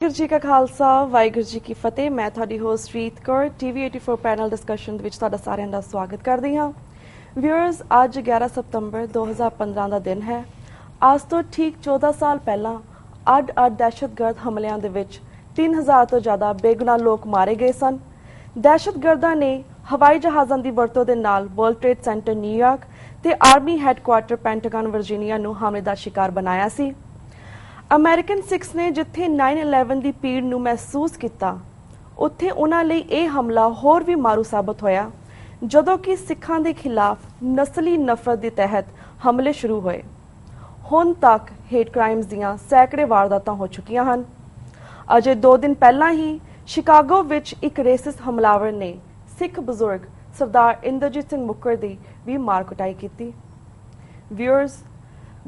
ਵਾਹਿਗੁਰੂ ਜੀ ਕਾ ਖਾਲਸਾ ਵਾਹਿਗੁਰੂ ਜੀ ਕੀ ਫਤਿਹ। ਮੈਂ ਤੁਹਾਡੀ ਹੋਸਟ ਰੀਤ ਕੌਰ ਟੀਵੀ 84 ਪੈਨਲ ਡਿਸਕਸ਼ਨ ਦੇ ਵਿੱਚ ਤੁਹਾਡਾ ਸਾਰਿਆਂ ਦਾ ਸਵਾਗਤ ਕਰਦੀ ਹਾਂ। ਵਿਊਅਰਸ, ਅੱਜ 11 ਸਤੰਬਰ 2015 ਦਾ ਦਿਨ ਹੈ। ਅੱਜ ਤੋਂ ਠੀਕ 14 ਸਾਲ ਪਹਿਲਾਂ ਅੱਡ-ਅੱਡ ਦਹਿਸ਼ਤਗਰਦ ਹਮਲਿਆਂ ਦੇ ਵਿੱਚ 3000 ਤੋਂ ਜ਼ਿਆਦਾ ਬੇਗੁਨਾਹ ਲੋਕ ਮਾਰੇ ਗਏ ਸਨ। ਦਹਿਸ਼ਤਗਰਦਾਂ ਨੇ ਹਵਾਈ ਜਹਾਜ਼ਾਂ ਦੀ ਵਰਤੋਂ ਦੇ ਨਾਲ ਵਰਲਡ ਟ੍ਰੇਡ ਸੈਂਟਰ ਨਿਊਯਾਰਕ ਤੇ ਆਰਮੀ ਹੈੱਡਕੁਆਰਟਰ ਪੈਂਟਾਗਨ ਵਰਜੀਨੀਆ ਨੂੰ ਹਮਲੇ ਦਾ ਸ਼ਿਕਾਰ ਬਣਾਇਆ ਸੀ। ਅਮਰੀਕਨ ਸਿੱਖਸ ਨੇ ਜਿੱਥੇ 9/11 ਦੀ ਪੀੜ ਨੂੰ ਮਹਿਸੂਸ ਕੀਤਾ, ਉੱਥੇ ਉਹਨਾਂ ਲਈ ਇਹ ਹਮਲਾ ਹੋਰ ਵੀ ਮਾਰੂ ਸਾਬਤ ਹੋਇਆ ਜਦੋਂ ਕਿ ਸਿੱਖਾਂ ਦੇ ਖਿਲਾਫ ਨਸਲੀ ਨਫ਼ਰਤ ਦੇ ਤਹਿਤ ਹਮਲੇ ਸ਼ੁਰੂ ਹੋਏ। ਹੁਣ ਤੱਕ ਹੇਟ ਕ੍ਰਾਈਮਸ ਦੀਆਂ ਸੈਂਕੜੇ ਵਾਰਦਾਤਾਂ ਹੋ ਚੁੱਕੀਆਂ ਹਨ। ਅਜੇ 2 ਦਿਨ ਪਹਿਲਾਂ ਹੀ ਸ਼ਿਕਾਗੋ ਵਿੱਚ ਇੱਕ ਰੇਸਿਸਟ ਹਮਲਾਵਰ ਨੇ ਸਿੱਖ ਬਜ਼ੁਰਗ ਸਰਦਾਰ ਇੰਦਰਜੀਤ ਸਿੰਘ ਮੁੱਕਰ ਦੀ ਵੀ ਮਾਰ ਕੁਟਾਈ ਕੀਤੀ। ਵਿਊਅਰਸ,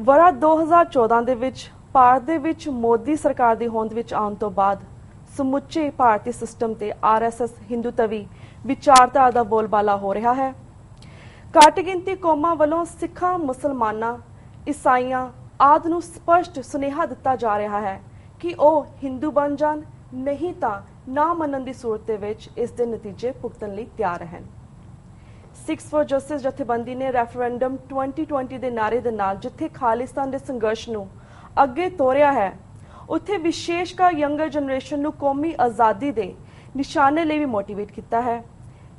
ਵਰ੍ਹਾ 2014 ਦੇ ਵਿੱਚ ਭਾਰਤ ਦੇ ਵਿੱਚ ਮੋਦੀ ਸਰਕਾਰ ਦੀ ਹੋਂਦ ਵਿੱਚ ਆਉਣ ਤੋਂ ਬਾਅਦ ਸਮੁੱਚੇ ਭਾਰਤੀ ਸਿਸਟਮ ਤੇ ਆਰਐਸਐਸ ਹਿੰਦੂਤਵੀ ਵਿਚਾਰਧਾਰਾ ਦਾ ਬੋਲਬਾਲਾ ਹੋ ਰਿਹਾ ਹੈ। ਘੱਟ ਗਿਣਤੀ ਕੌਮਾਂ ਵੱਲੋਂ ਸਿੱਖਾਂ, ਮੁਸਲਮਾਨਾਂ, ਈਸਾਈਆਂ ਆਦਿ ਨੂੰ ਸਪਸ਼ਟ ਸੁਨੇਹਾ ਦਿੱਤਾ ਜਾ ਰਿਹਾ ਹੈ ਕਿ ਉਹ ਹਿੰਦੂ ਬਣ ਜਾਣ, ਨਹੀਂ ਤਾਂ ਨਾ ਮੰਨਣ ਦੀ ਸੂਰਤ ਦੇ ਵਿੱਚ ਇਸ ਦੇ ਨਤੀਜੇ ਭੁਗਤਣ ਲਈ ਤਿਆਰ ਰਹਿਣ। ਸਿੱਖਸ ਫॉर ਜਸਟਿਸ ਜਥੇਬੰਦੀ ਨੇ ਰੈਫਰੈਂਡਮ 2020 ਦੇ ਨਾਅਰੇ ਦੇ ਨਾਲ ਜਿੱਥੇ ਖਾਲਿਸਤਾਨ ਦੇ ਸੰਘਰਸ਼ ਨੂੰ ਅੱਗੇ ਤੋਰਿਆ ਹੈ, ਉੱਥੇ ਵਿਸ਼ੇਸ਼ ਕਰ ਯੰਗਰ ਜਨਰੇਸ਼ਨ ਨੂੰ ਕੌਮੀ ਆਜ਼ਾਦੀ ਦੇ ਨਿਸ਼ਾਨੇ ਲਈ ਵੀ ਮੋਟੀਵੇਟ ਕੀਤਾ ਹੈ।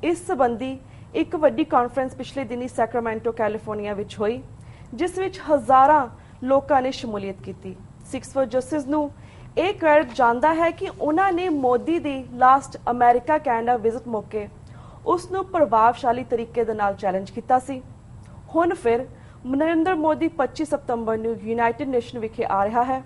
ਇਸ ਸੰਬੰਧੀ ਇੱਕ ਵੱਡੀ ਕਾਨਫਰੰਸ ਪਿਛਲੇ ਦਿਨੀ ਸੈਕਰਾਮੈਂਟੋ, ਕੈਲੀਫੋਰਨੀਆ ਵਿੱਚ ਹੋਈ, ਜਿਸ ਵਿੱਚ ਹਜ਼ਾਰਾਂ ਲੋਕਾਂ ਨੇ ਸ਼ਮੂਲੀਅਤ ਕੀਤੀ। ਸਿੱਖਸ ਫॉर ਜਸਟਿਸ ਨੂੰ ਇਹ ਕ੍ਰੈਡਿਟ ਜਾਂਦਾ ਹੈ ਕਿ ਉਹਨਾਂ ਨੇ ਮੋਦੀ ਦੀ ਲਾਸਟ ਅਮਰੀਕਾ ਕੈਨੇਡਾ ਵਿਜ਼ਿਟ ਮੌਕੇ ਉਸ ਨੂੰ ਪ੍ਰਭਾਵਸ਼ਾਲੀ ਤਰੀਕੇ ਦੇ ਨਾਲ ਚੈਲੰਜ ਕੀਤਾ ਸੀ। ਹੁਣ ਫਿਰ ਨਰਿੰਦਰ ਮੋਦੀ 25 ਸਤੰਬਰ ਨੂੰ ਯੂਨਾਈਟਿਡ ਨੇਸ਼ਨ ਵਿਖੇ ਆ ਰਿਹਾ ਹੈ।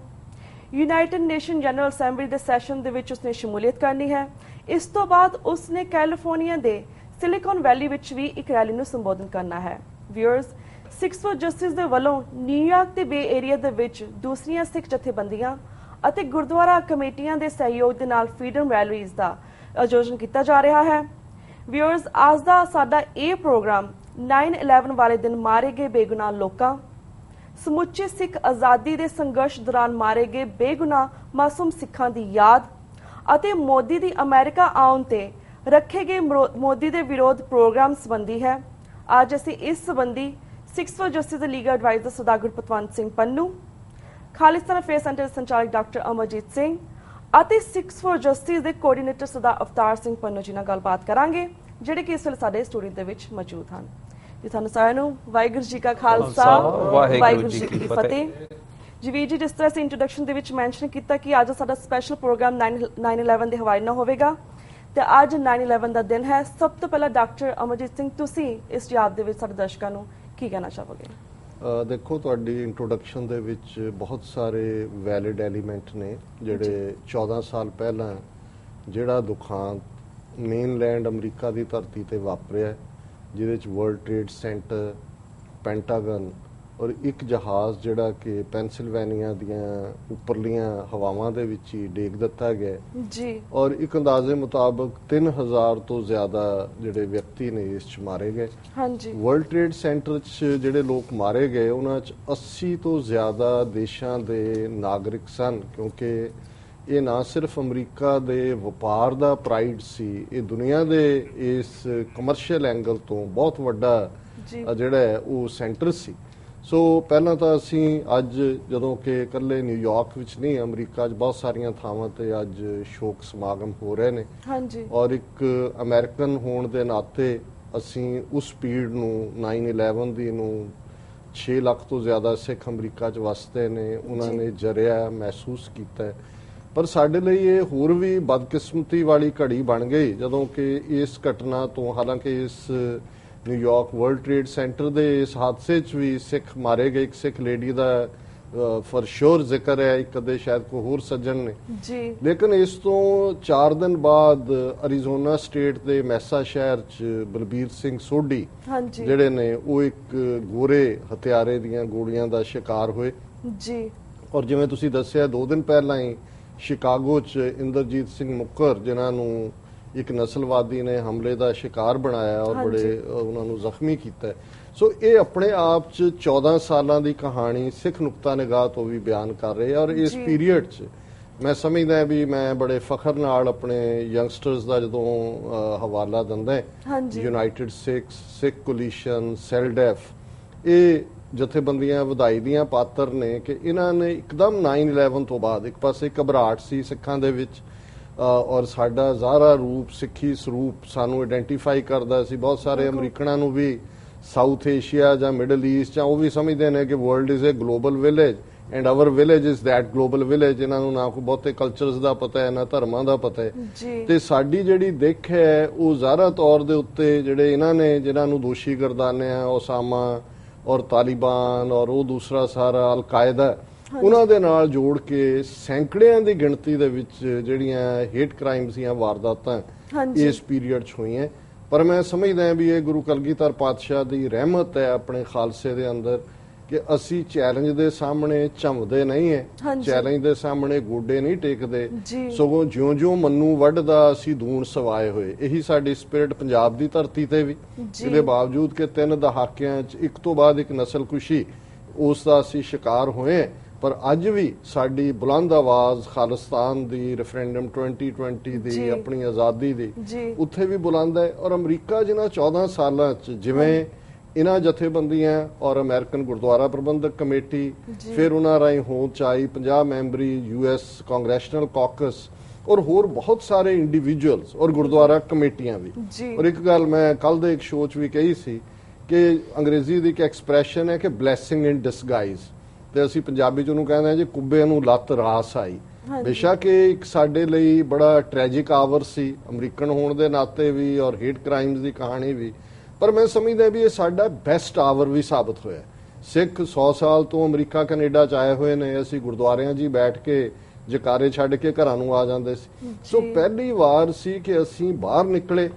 ਯੂਨਾਈਟਿਡ ਨੇਸ਼ਨ ਜਨਰਲ ਅਸੈਂਬਲੀ ਦੇ ਸੈਸ਼ਨ ਦੇ ਵਿੱਚ ਉਸਨੇ ਸ਼ਮੂਲੀਅਤ ਕਰਨੀ ਹੈ। ਇਸ ਤੋਂ ਬਾਅਦ ਉਸਨੇ ਕੈਲੀਫੋਰਨੀਆ ਦੇ ਸਿਲੀਕਨ ਵੈਲੀ ਵਿੱਚ ਵੀ ਇੱਕ ਰੈਲੀ ਨੂੰ ਸੰਬੋਧਨ ਕਰਨਾ ਹੈ। ਵਿਊਅਰਸ, ਸਿੱਖਸ ਫॉर ਜਸਟਿਸ ਦੇ ਵੱਲੋਂ ਨਿਊਯਾਰਕ ਤੇ ਬੇ ਏਰੀਆ ਦੇ ਵਿੱਚ ਦੂਸਰੀਆਂ ਸਿੱਖ ਜਥੇਬੰਦੀਆਂ ਅਤੇ ਗੁਰਦੁਆਰਾ ਕਮੇਟੀਆਂ ਦੇ ਸਹਿਯੋਗ ਦੇ ਨਾਲ ਫਰੀडम ਰੈਲੀਜ਼ ਦਾ ਆਯੋਜਨ ਕੀਤਾ ਜਾ ਰਿਹਾ ਹੈ। ਵਿਊਅਰਸ, ਅੱਜ ਦਾ ਸਾਡਾ ਇਹ ਪ੍ਰੋਗਰਾਮ 9/11 ਵਾਲੇ ਦਿਨ ਮਾਰੇ ਗਏ ਬੇਗੁਨਾਹ ਲੋਕਾਂ, ਸਮੁੱਚੇ ਸਿੱਖ ਆਜ਼ਾਦੀ ਦੇ ਸੰਘਰਸ਼ ਦੌਰਾਨ ਮਾਰੇ ਗਏ ਬੇਗੁਨਾਹ ਮਾਸੂਮ ਸਿੱਖਾਂ ਦੀ ਯਾਦ ਅਤੇ ਮੋਦੀ ਦੀ ਅਮਰੀਕਾ ਆਉਣ ਤੇ ਰੱਖੇ ਗਏ ਮੋਦੀ ਦੇ ਵਿਰੋਧ ਪ੍ਰੋਗਰਾਮ ਸੰਬੰਧੀ ਹੈ। ਅੱਜ ਅਸੀਂ ਇਸ ਸੰਬੰਧੀ ਸਿੱਖਸ ਫॉर ਜਸਟਿਸ ਦੇ ਲੀਗਲ ਐਡਵਾਈਜ਼ਰ ਸਰਦਾਰ ਗੁਰਪਤਵੰਤ ਸਿੰਘ ਪੰਨੂ, ਖਾਲਿਸਤਾਨ ਅਫੇਅਰਸ ਸੈਂਟਰ ਦੇ ਸੰਚਾਲਕ ਡਾਕਟਰ ਅਮਰਜੀਤ ਸਿੰਘ ਅਤੇ ਸਿੱਖਸ ਫॉर ਜਸਟਿਸ ਦੇ ਕੋਆਰਡੀਨੇਟਰ ਸਰਦਾਰ ਅਵਤਾਰ ਸਿੰਘ ਪੰਨੂ ਜੀ ਨਾਲ ਗੱਲਬਾਤ ਕਰਾਂਗੇ, ਜਿਹੜੇ ਕਿ ਇਸ ਵੇਲੇ ਸਾਡੇ ਸਟੂਡੀਓ ਦੇ ਵਿੱਚ ਮੌਜੂਦ ਹਨ। ਜੀ ਤੁਹਾਨੂੰ ਸਾਰਿਆਂ ਨੂੰ ਵਾਹਿਗੁਰੂ ਜੀ ਕਾ ਖਾਲਸਾ ਵਾਹਿਗੁਰੂ ਜੀ ਕੀ ਫਤਿਹ। ਜੀ ਵੀਰ ਜੀ, ਜਿਸ ਤਰ੍ਹਾਂ ਅਸੀਂ ਇੰਟਰੋਡਕਸ਼ਨ ਦੇ ਵਿੱਚ ਮੈਂਸ਼ਨ ਕੀਤਾ ਕਿ ਅੱਜ ਸਾਡਾ ਸਪੈਸ਼ਲ ਪ੍ਰੋਗਰਾਮ 9/11 ਦੇ ਹਵਾਲੇ ਨਾਲ ਹੋਵੇਗਾ ਤੇ ਅੱਜ 9/11 ਦਾ ਦਿਨ ਹੈ। ਸਭ ਤੋਂ ਪਹਿਲਾਂ ਡਾਕਟਰ ਅਮਰਜੀਤ ਸਿੰਘ, ਤੁਸੀਂ ਇਸ ਯਾਦ ਦੇ ਵਿੱਚ ਸਾਡੇ ਦਰਸ਼ਕਾਂ ਨੂੰ ਕੀ ਕਹਿਣਾ ਚਾਹੋਗੇ? ਦੇਖੋ, ਤੁਹਾਡੀ ਇੰਟਰੋਡਕਸ਼ਨ ਦੇ ਵਿੱਚ ਬਹੁਤ ਸਾਰੇ ਵੈਲਿਡ ਐਲੀਮੈਂਟ ਨੇ ਜਿਹੜੇ 14 ਸਾਲ ਪਹਿਲਾਂ ਜਿਹੜਾ ਦੁਖਾਂਤ ਮੇਨਲੈਂਡ ਅਮਰੀਕਾ ਦੀ ਧਰਤੀ ਤੇ ਵਾਪਰਿਆ, ਜਿਹਦੇ ਵਿੱਚ ਵਰਲਡ ਟ੍ਰੇਡ ਸੈਂਟਰ, ਪੈਂਟਾਗਨ ਔਰ ਇੱਕ ਜਹਾਜ਼ ਜਿਹੜਾ ਕਿ ਪੈਨਸਿਲਵੇਨੀਆ ਦੀਆਂ ਉੱਪਰਲੀਆਂ ਹਵਾਵਾਂ ਦੇ ਵਿੱਚ ਹੀ ਡੇਗ ਦਿੱਤਾ ਗਿਆ ਜੀ, ਔਰ ਇੱਕ ਅੰਦਾਜ਼ੇ ਮੁਤਾਬਕ 3000 ਤੋਂ ਜ਼ਿਆਦਾ ਜਿਹੜੇ ਵਿਅਕਤੀ ਨੇ ਇਸ 'ਚ ਮਾਰੇ ਗਏ। ਹਾਂਜੀ, ਵਰਲਡ ਟ੍ਰੇਡ ਸੈਂਟਰ 'ਚ ਜਿਹੜੇ ਲੋਕ ਮਾਰੇ ਗਏ ਉਹਨਾਂ 'ਚ 80 ਤੋਂ ਜ਼ਿਆਦਾ ਦੇਸ਼ਾਂ ਦੇ ਨਾਗਰਿਕ ਸਨ, ਕਿਉਂਕਿ ਇਹ ਨਾ ਸਿਰਫ ਅਮਰੀਕਾ ਦੇ ਵਪਾਰ ਦਾ ਪ੍ਰਾਈਡ ਸੀ, ਇਹ ਦੁਨੀਆ ਦੇ ਇਸ ਕਮਰਸ਼ੀਅਲ ਐਂਗਲ ਤੋਂ ਬਹੁਤ ਵੱਡਾ ਜਿਹੜਾ ਹੈ ਉਹ ਸੈਂਟਰ ਸੀ। ਸੋ ਪਹਿਲਾਂ ਤਾਂ ਅਸੀਂ ਅੱਜ ਜਦੋਂ ਕਿ ਇਕੱਲੇ ਨਿਊਯਾਰਕ ਵਿੱਚ ਨਹੀਂ, ਅਮਰੀਕਾ 'ਚ ਬਹੁਤ ਸਾਰੀਆਂ ਥਾਵਾਂ ਤੇ ਅੱਜ ਸ਼ੋਕ ਸਮਾਗਮ ਹੋ ਰਹੇ ਨੇ। ਹਾਂਜੀ, ਔਰ ਇੱਕ ਅਮਰੀਕਨ ਹੋਣ ਦੇ ਨਾਤੇ ਅਸੀਂ ਉਸ ਪੀੜ ਨੂੰ 9/11 ਦੀ ਨੂੰ 6 ਲੱਖ ਤੋਂ ਜ਼ਿਆਦਾ ਸਿੱਖ ਅਮਰੀਕਾ 'ਚ ਵਸਦੇ ਨੇ, ਉਹਨਾਂ ਨੇ ਜਰਿਆ ਮਹਿਸੂਸ ਕੀਤਾ। ਪਰ ਸਾਡੇ ਲਈ ਇਹ ਹੋਰ ਵੀ ਬਦਕਿਸਮਤੀ ਵਾਲੀ ਘੜੀ ਬਣ ਗਈ ਜਦੋਂ ਕਿ ਇਸ ਘਟਨਾ ਤੋਂ, ਹਾਲਾਂਕਿ ਇਸ ਨਿਊਯਾਰਕ ਵਰਲਡ ਟ੍ਰੇਡ ਸੈਂਟਰ ਦੇ ਇਸ ਹਾਦਸੇ 'ਚ ਵੀ ਸਿੱਖ ਮਾਰੇ ਗਏ, ਇੱਕ ਸਿੱਖ ਲੇਡੀ ਦਾ ਫॉर श्योर ਜ਼ਿਕਰ ਹੈ, ਇੱਕ ਅੱਧੇ ਸ਼ਾਇਦ ਕੋਈ ਹੋਰ ਸੱਜਣ ਨੇ ਜੀ। ਲੇਕਿਨ ਇਸ ਤੋਂ 4 ਦਿਨ ਬਾਅਦ ਅਰੀਜ਼ੋਨਾ ਸਟੇਟ ਦੇ ਮੈਸਾ ਸ਼ਹਿਰ 'ਚ ਬਲਬੀਰ ਸਿੰਘ ਸੋਢੀ ਜਿਹੜੇ ਨੇ ਉਹ ਇੱਕ ਗੋਰੇ ਹਥਿਆਰੇ ਦੀਆਂ ਗੋਲੀਆਂ ਦਾ ਸ਼ਿਕਾਰ ਹੋਏ ਜੀ। ਔਰ ਜਿਵੇਂ ਤੁਸੀਂ ਦੱਸਿਆ 2 ਦਿਨ ਪਹਿਲਾਂ ਹੀ ਸ਼ਿਕਾਗੋ 'ਚ ਇੰਦਰਜੀਤ ਸਿੰਘ ਮੁੱਕਰ, ਜਿਨ੍ਹਾਂ ਨੂੰ ਇੱਕ ਨਸਲਵਾਦੀ ਨੇ ਹਮਲੇ ਦਾ ਸ਼ਿਕਾਰ ਬਣਾਇਆ ਔਰ ਬੜੇ ਉਹਨਾਂ ਨੂੰ ਜ਼ਖਮੀ ਕੀਤਾ। ਸੋ ਇਹ ਆਪਣੇ ਆਪ 'ਚ 14 ਸਾਲਾਂ ਦੀ ਕਹਾਣੀ ਸਿੱਖ ਨੁਕਤਾ ਨਿਗਾਹ ਤੋਂ ਵੀ ਬਿਆਨ ਕਰ ਰਹੇ ਔਰ ਇਸ ਪੀਰੀਅਡ 'ਚ ਮੈਂ ਸਮਝਦਾ ਵੀ ਮੈਂ ਬੜੇ ਫਖਰ ਨਾਲ ਆਪਣੇ ਯੰਗਸਟਰਸ ਦਾ ਜਦੋਂ ਹਵਾਲਾ ਦਿੰਦਾ ਯੂਨਾਈਟਿਡ ਸਿੱਖ ਕੋਲੀਸ਼ਨ ਸੈਲਡੈਫ ਇਹ ਜਥੇਬੰਦੀਆਂ ਵਧਾਈ ਦੀਆਂ ਪਾਤਰ ਨੇ ਕਿ ਇਹਨਾਂ ਨੇ ਇੱਕਦਮ 9/11 ਤੋਂ ਬਾਅਦ ਇੱਕ ਪਾਸੇ ਘਬਰਾਹਟ ਸੀ ਸਿੱਖਾਂ ਦੇ ਵਿੱਚ ਔਰ ਸਾਡਾ ਜ਼ਾਹਰਾ ਰੂਪ ਸਿੱਖੀ ਸਰੂਪ ਸਾਨੂੰ ਆਇਡੈਂਟੀਫਾਈ ਕਰਦਾ ਸੀ। ਬਹੁਤ ਸਾਰੇ ਅਮਰੀਕਨਾਂ ਨੂੰ ਵੀ ਸਾਊਥ ਏਸ਼ੀਆ ਜਾਂ ਮਿਡਲ ਈਸਟ ਜਾਂ ਉਹ ਵੀ ਸਮਝਦੇ ਨੇ ਕਿ world is a global village and our village is that global village. ਇਹਨਾਂ ਨੂੰ ਨਾ ਕੋਈ ਬਹੁਤੇ ਕਲਚਰਸ ਦਾ ਪਤਾ ਹੈ ਨਾ ਧਰਮਾਂ ਦਾ ਪਤਾ ਹੈ ਤੇ ਸਾਡੀ ਜਿਹੜੀ ਦਿੱਖ ਹੈ ਉਹ ਜ਼ਾਹਰਾ ਤੌਰ ਦੇ ਉੱਤੇ ਜਿਹੜੇ ਇਹਨਾਂ ਨੇ ਜਿਹਨਾਂ ਨੂੰ ਦੋਸ਼ੀ ਗਰਦਾਨਿਆ ਓਸਾਮਾ ਔਰ ਤਾਲਿਬਾਨ ਔਰ ਉਹ ਦੂਸਰਾ ਸਾਰਾ ਅਲ ਕਾਇਦਾ ਉਹਨਾਂ ਦੇ ਨਾਲ ਜੋੜ ਕੇ ਸੈਂਕੜਿਆਂ ਦੀ ਗਿਣਤੀ ਦੇ ਵਿੱਚ ਜਿਹੜੀਆਂ ਹੇਟ ਕ੍ਰਾਈਮਸ ਦੀਆਂ ਵਾਰਦਾਤਾਂ ਇਸ ਪੀਰੀਅਡ 'ਚ ਹੋਈਆਂ। ਪਰ ਮੈਂ ਸਮਝਦਾ ਵੀ ਇਹ ਗੁਰੂ ਕਲਗੀਧਰ ਪਾਤਸ਼ਾਹ ਦੀ ਰਹਿਮਤ ਹੈ ਆਪਣੇ ਖਾਲਸੇ ਦੇ ਅੰਦਰ ਕਿ ਅਸੀਂ ਚੈਲੰਜ ਦੇ ਸਾਹਮਣੇ ਝੰਮਦੇ ਨਹੀਂ ਹੈ, ਚੈਲੰਜ ਦੇ ਸਾਹਮਣੇ ਗੋਡੇ ਨਹੀਂ ਟੇਕਦੇ, ਸਗੋਂ ਜਿਉਂ-ਜਿਉਂ ਮੰਨੂ ਵੱਢਦਾ ਅਸੀਂ ਦੂਣ ਸਵਾਏ ਹੋਏ। ਇਹੀ ਸਾਡੀ ਸਪਿਰਿਟ ਪੰਜਾਬ ਦੀ ਧਰਤੀ ਤੇ ਵੀ, ਇਹਦੇ ਬਾਵਜੂਦ ਕਿ 3 ਦਹਾਕਿਆਂ 'ਚ ਇੱਕ ਤੋਂ ਬਾਅਦ ਇੱਕ ਨਸਲਕੁਸ਼ੀ ਉਸ ਦਾ ਅਸੀਂ ਸ਼ਿਕਾਰ ਹੋਏ, ਪਰ ਅੱਜ ਵੀ ਸਾਡੀ ਬੁਲੰਦ ਆਵਾਜ਼ ਖਾਲਿਸਤਾਨ ਦੀ, ਰੈਫਰੈਂਡਮ 2020 ਦੀ, ਆਪਣੀ ਆਜ਼ਾਦੀ ਦੀ ਉੱਥੇ ਵੀ ਬੁਲੰਦ ਹੈ। ਔਰ ਅਮਰੀਕਾ ਜਿਨ੍ਹਾਂ 14 ਸਾਲਾਂ 'ਚ ਜਿਵੇਂ ਇਹਨਾਂ ਜਥੇਬੰਦੀਆਂ ਔਰ ਅਮਰੀਕਨ ਗੁਰਦੁਆਰਾ ਪ੍ਰਬੰਧਕ ਕਮੇਟੀ ਫਿਰ ਉਹਨਾਂ ਰਾਹੀਂ ਹੋਂਦ 'ਚ ਆਈ 50 ਮੈਂਬਰੀ US ਕਾਂਗਰੈਸ਼ਨਲ ਕਾਕਸ ਔਰ ਹੋਰ ਬਹੁਤ ਸਾਰੇ ਇੰਡੀਵਿਜੂਅਲਸ ਔਰ ਗੁਰਦੁਆਰਾ ਕਮੇਟੀਆਂ ਵੀ। ਔਰ ਇੱਕ ਗੱਲ ਮੈਂ ਕੱਲ ਦੇ ਇੱਕ ਸ਼ੋਅ 'ਚ ਵੀ ਕਹੀ ਸੀ ਕਿ ਅੰਗਰੇਜ਼ੀ ਦੀ ਇੱਕ ਐਕਸਪ੍ਰੈਸ਼ਨ ਹੈ ਕਿ ਬਲੈਸਿੰਗ ਇਨ ਡਿਸਗਾਈਜ਼ ਤੇ ਅਸੀਂ ਪੰਜਾਬੀ 'ਚ ਉਹਨੂੰ ਕਹਿੰਦੇ ਹਾਂ ਜੀ ਕੁੱਬੇ ਨੂੰ ਲੱਤ ਰਾਸ ਆਈ। ਬੇਸ਼ੱਕ ਇਹ ਇੱਕ ਸਾਡੇ ਲਈ ਬੜਾ ਟ੍ਰੈਜਿਕ ਆਵਰ ਸੀ ਅਮਰੀਕਨ ਹੋਣ ਦੇ ਨਾਤੇ ਵੀ ਔਰ ਹੇਟ ਕ੍ਰਾਈਮਸ ਦੀ ਕਹਾਣੀ ਵੀ, ਪਰ ਮੈਂ ਸਮਝਦਾ ਵੀ ਇਹ ਸਾਡਾ ਬੈਸਟ ਆਵਰ ਵੀ ਸਾਬਤ ਹੋਇਆ। ਸਿੱਖ 100 ਸਾਲ ਤੋਂ ਅਮਰੀਕਾ ਕੈਨੇਡਾ 'ਚ ਆਏ ਹੋਏ ਨੇ, ਅਸੀਂ ਗੁਰਦੁਆਰਿਆਂ 'ਚ ਬੈਠ ਕੇ ਜਕਾਰੇ ਛੱਡ ਕੇ ਘਰਾਂ ਨੂੰ ਆ ਜਾਂਦੇ ਸੀ। ਸੋ ਪਹਿਲੀ ਵਾਰ ਸੀ ਕਿ ਅਸੀਂ ਬਾਹਰ ਨਿਕਲੇ,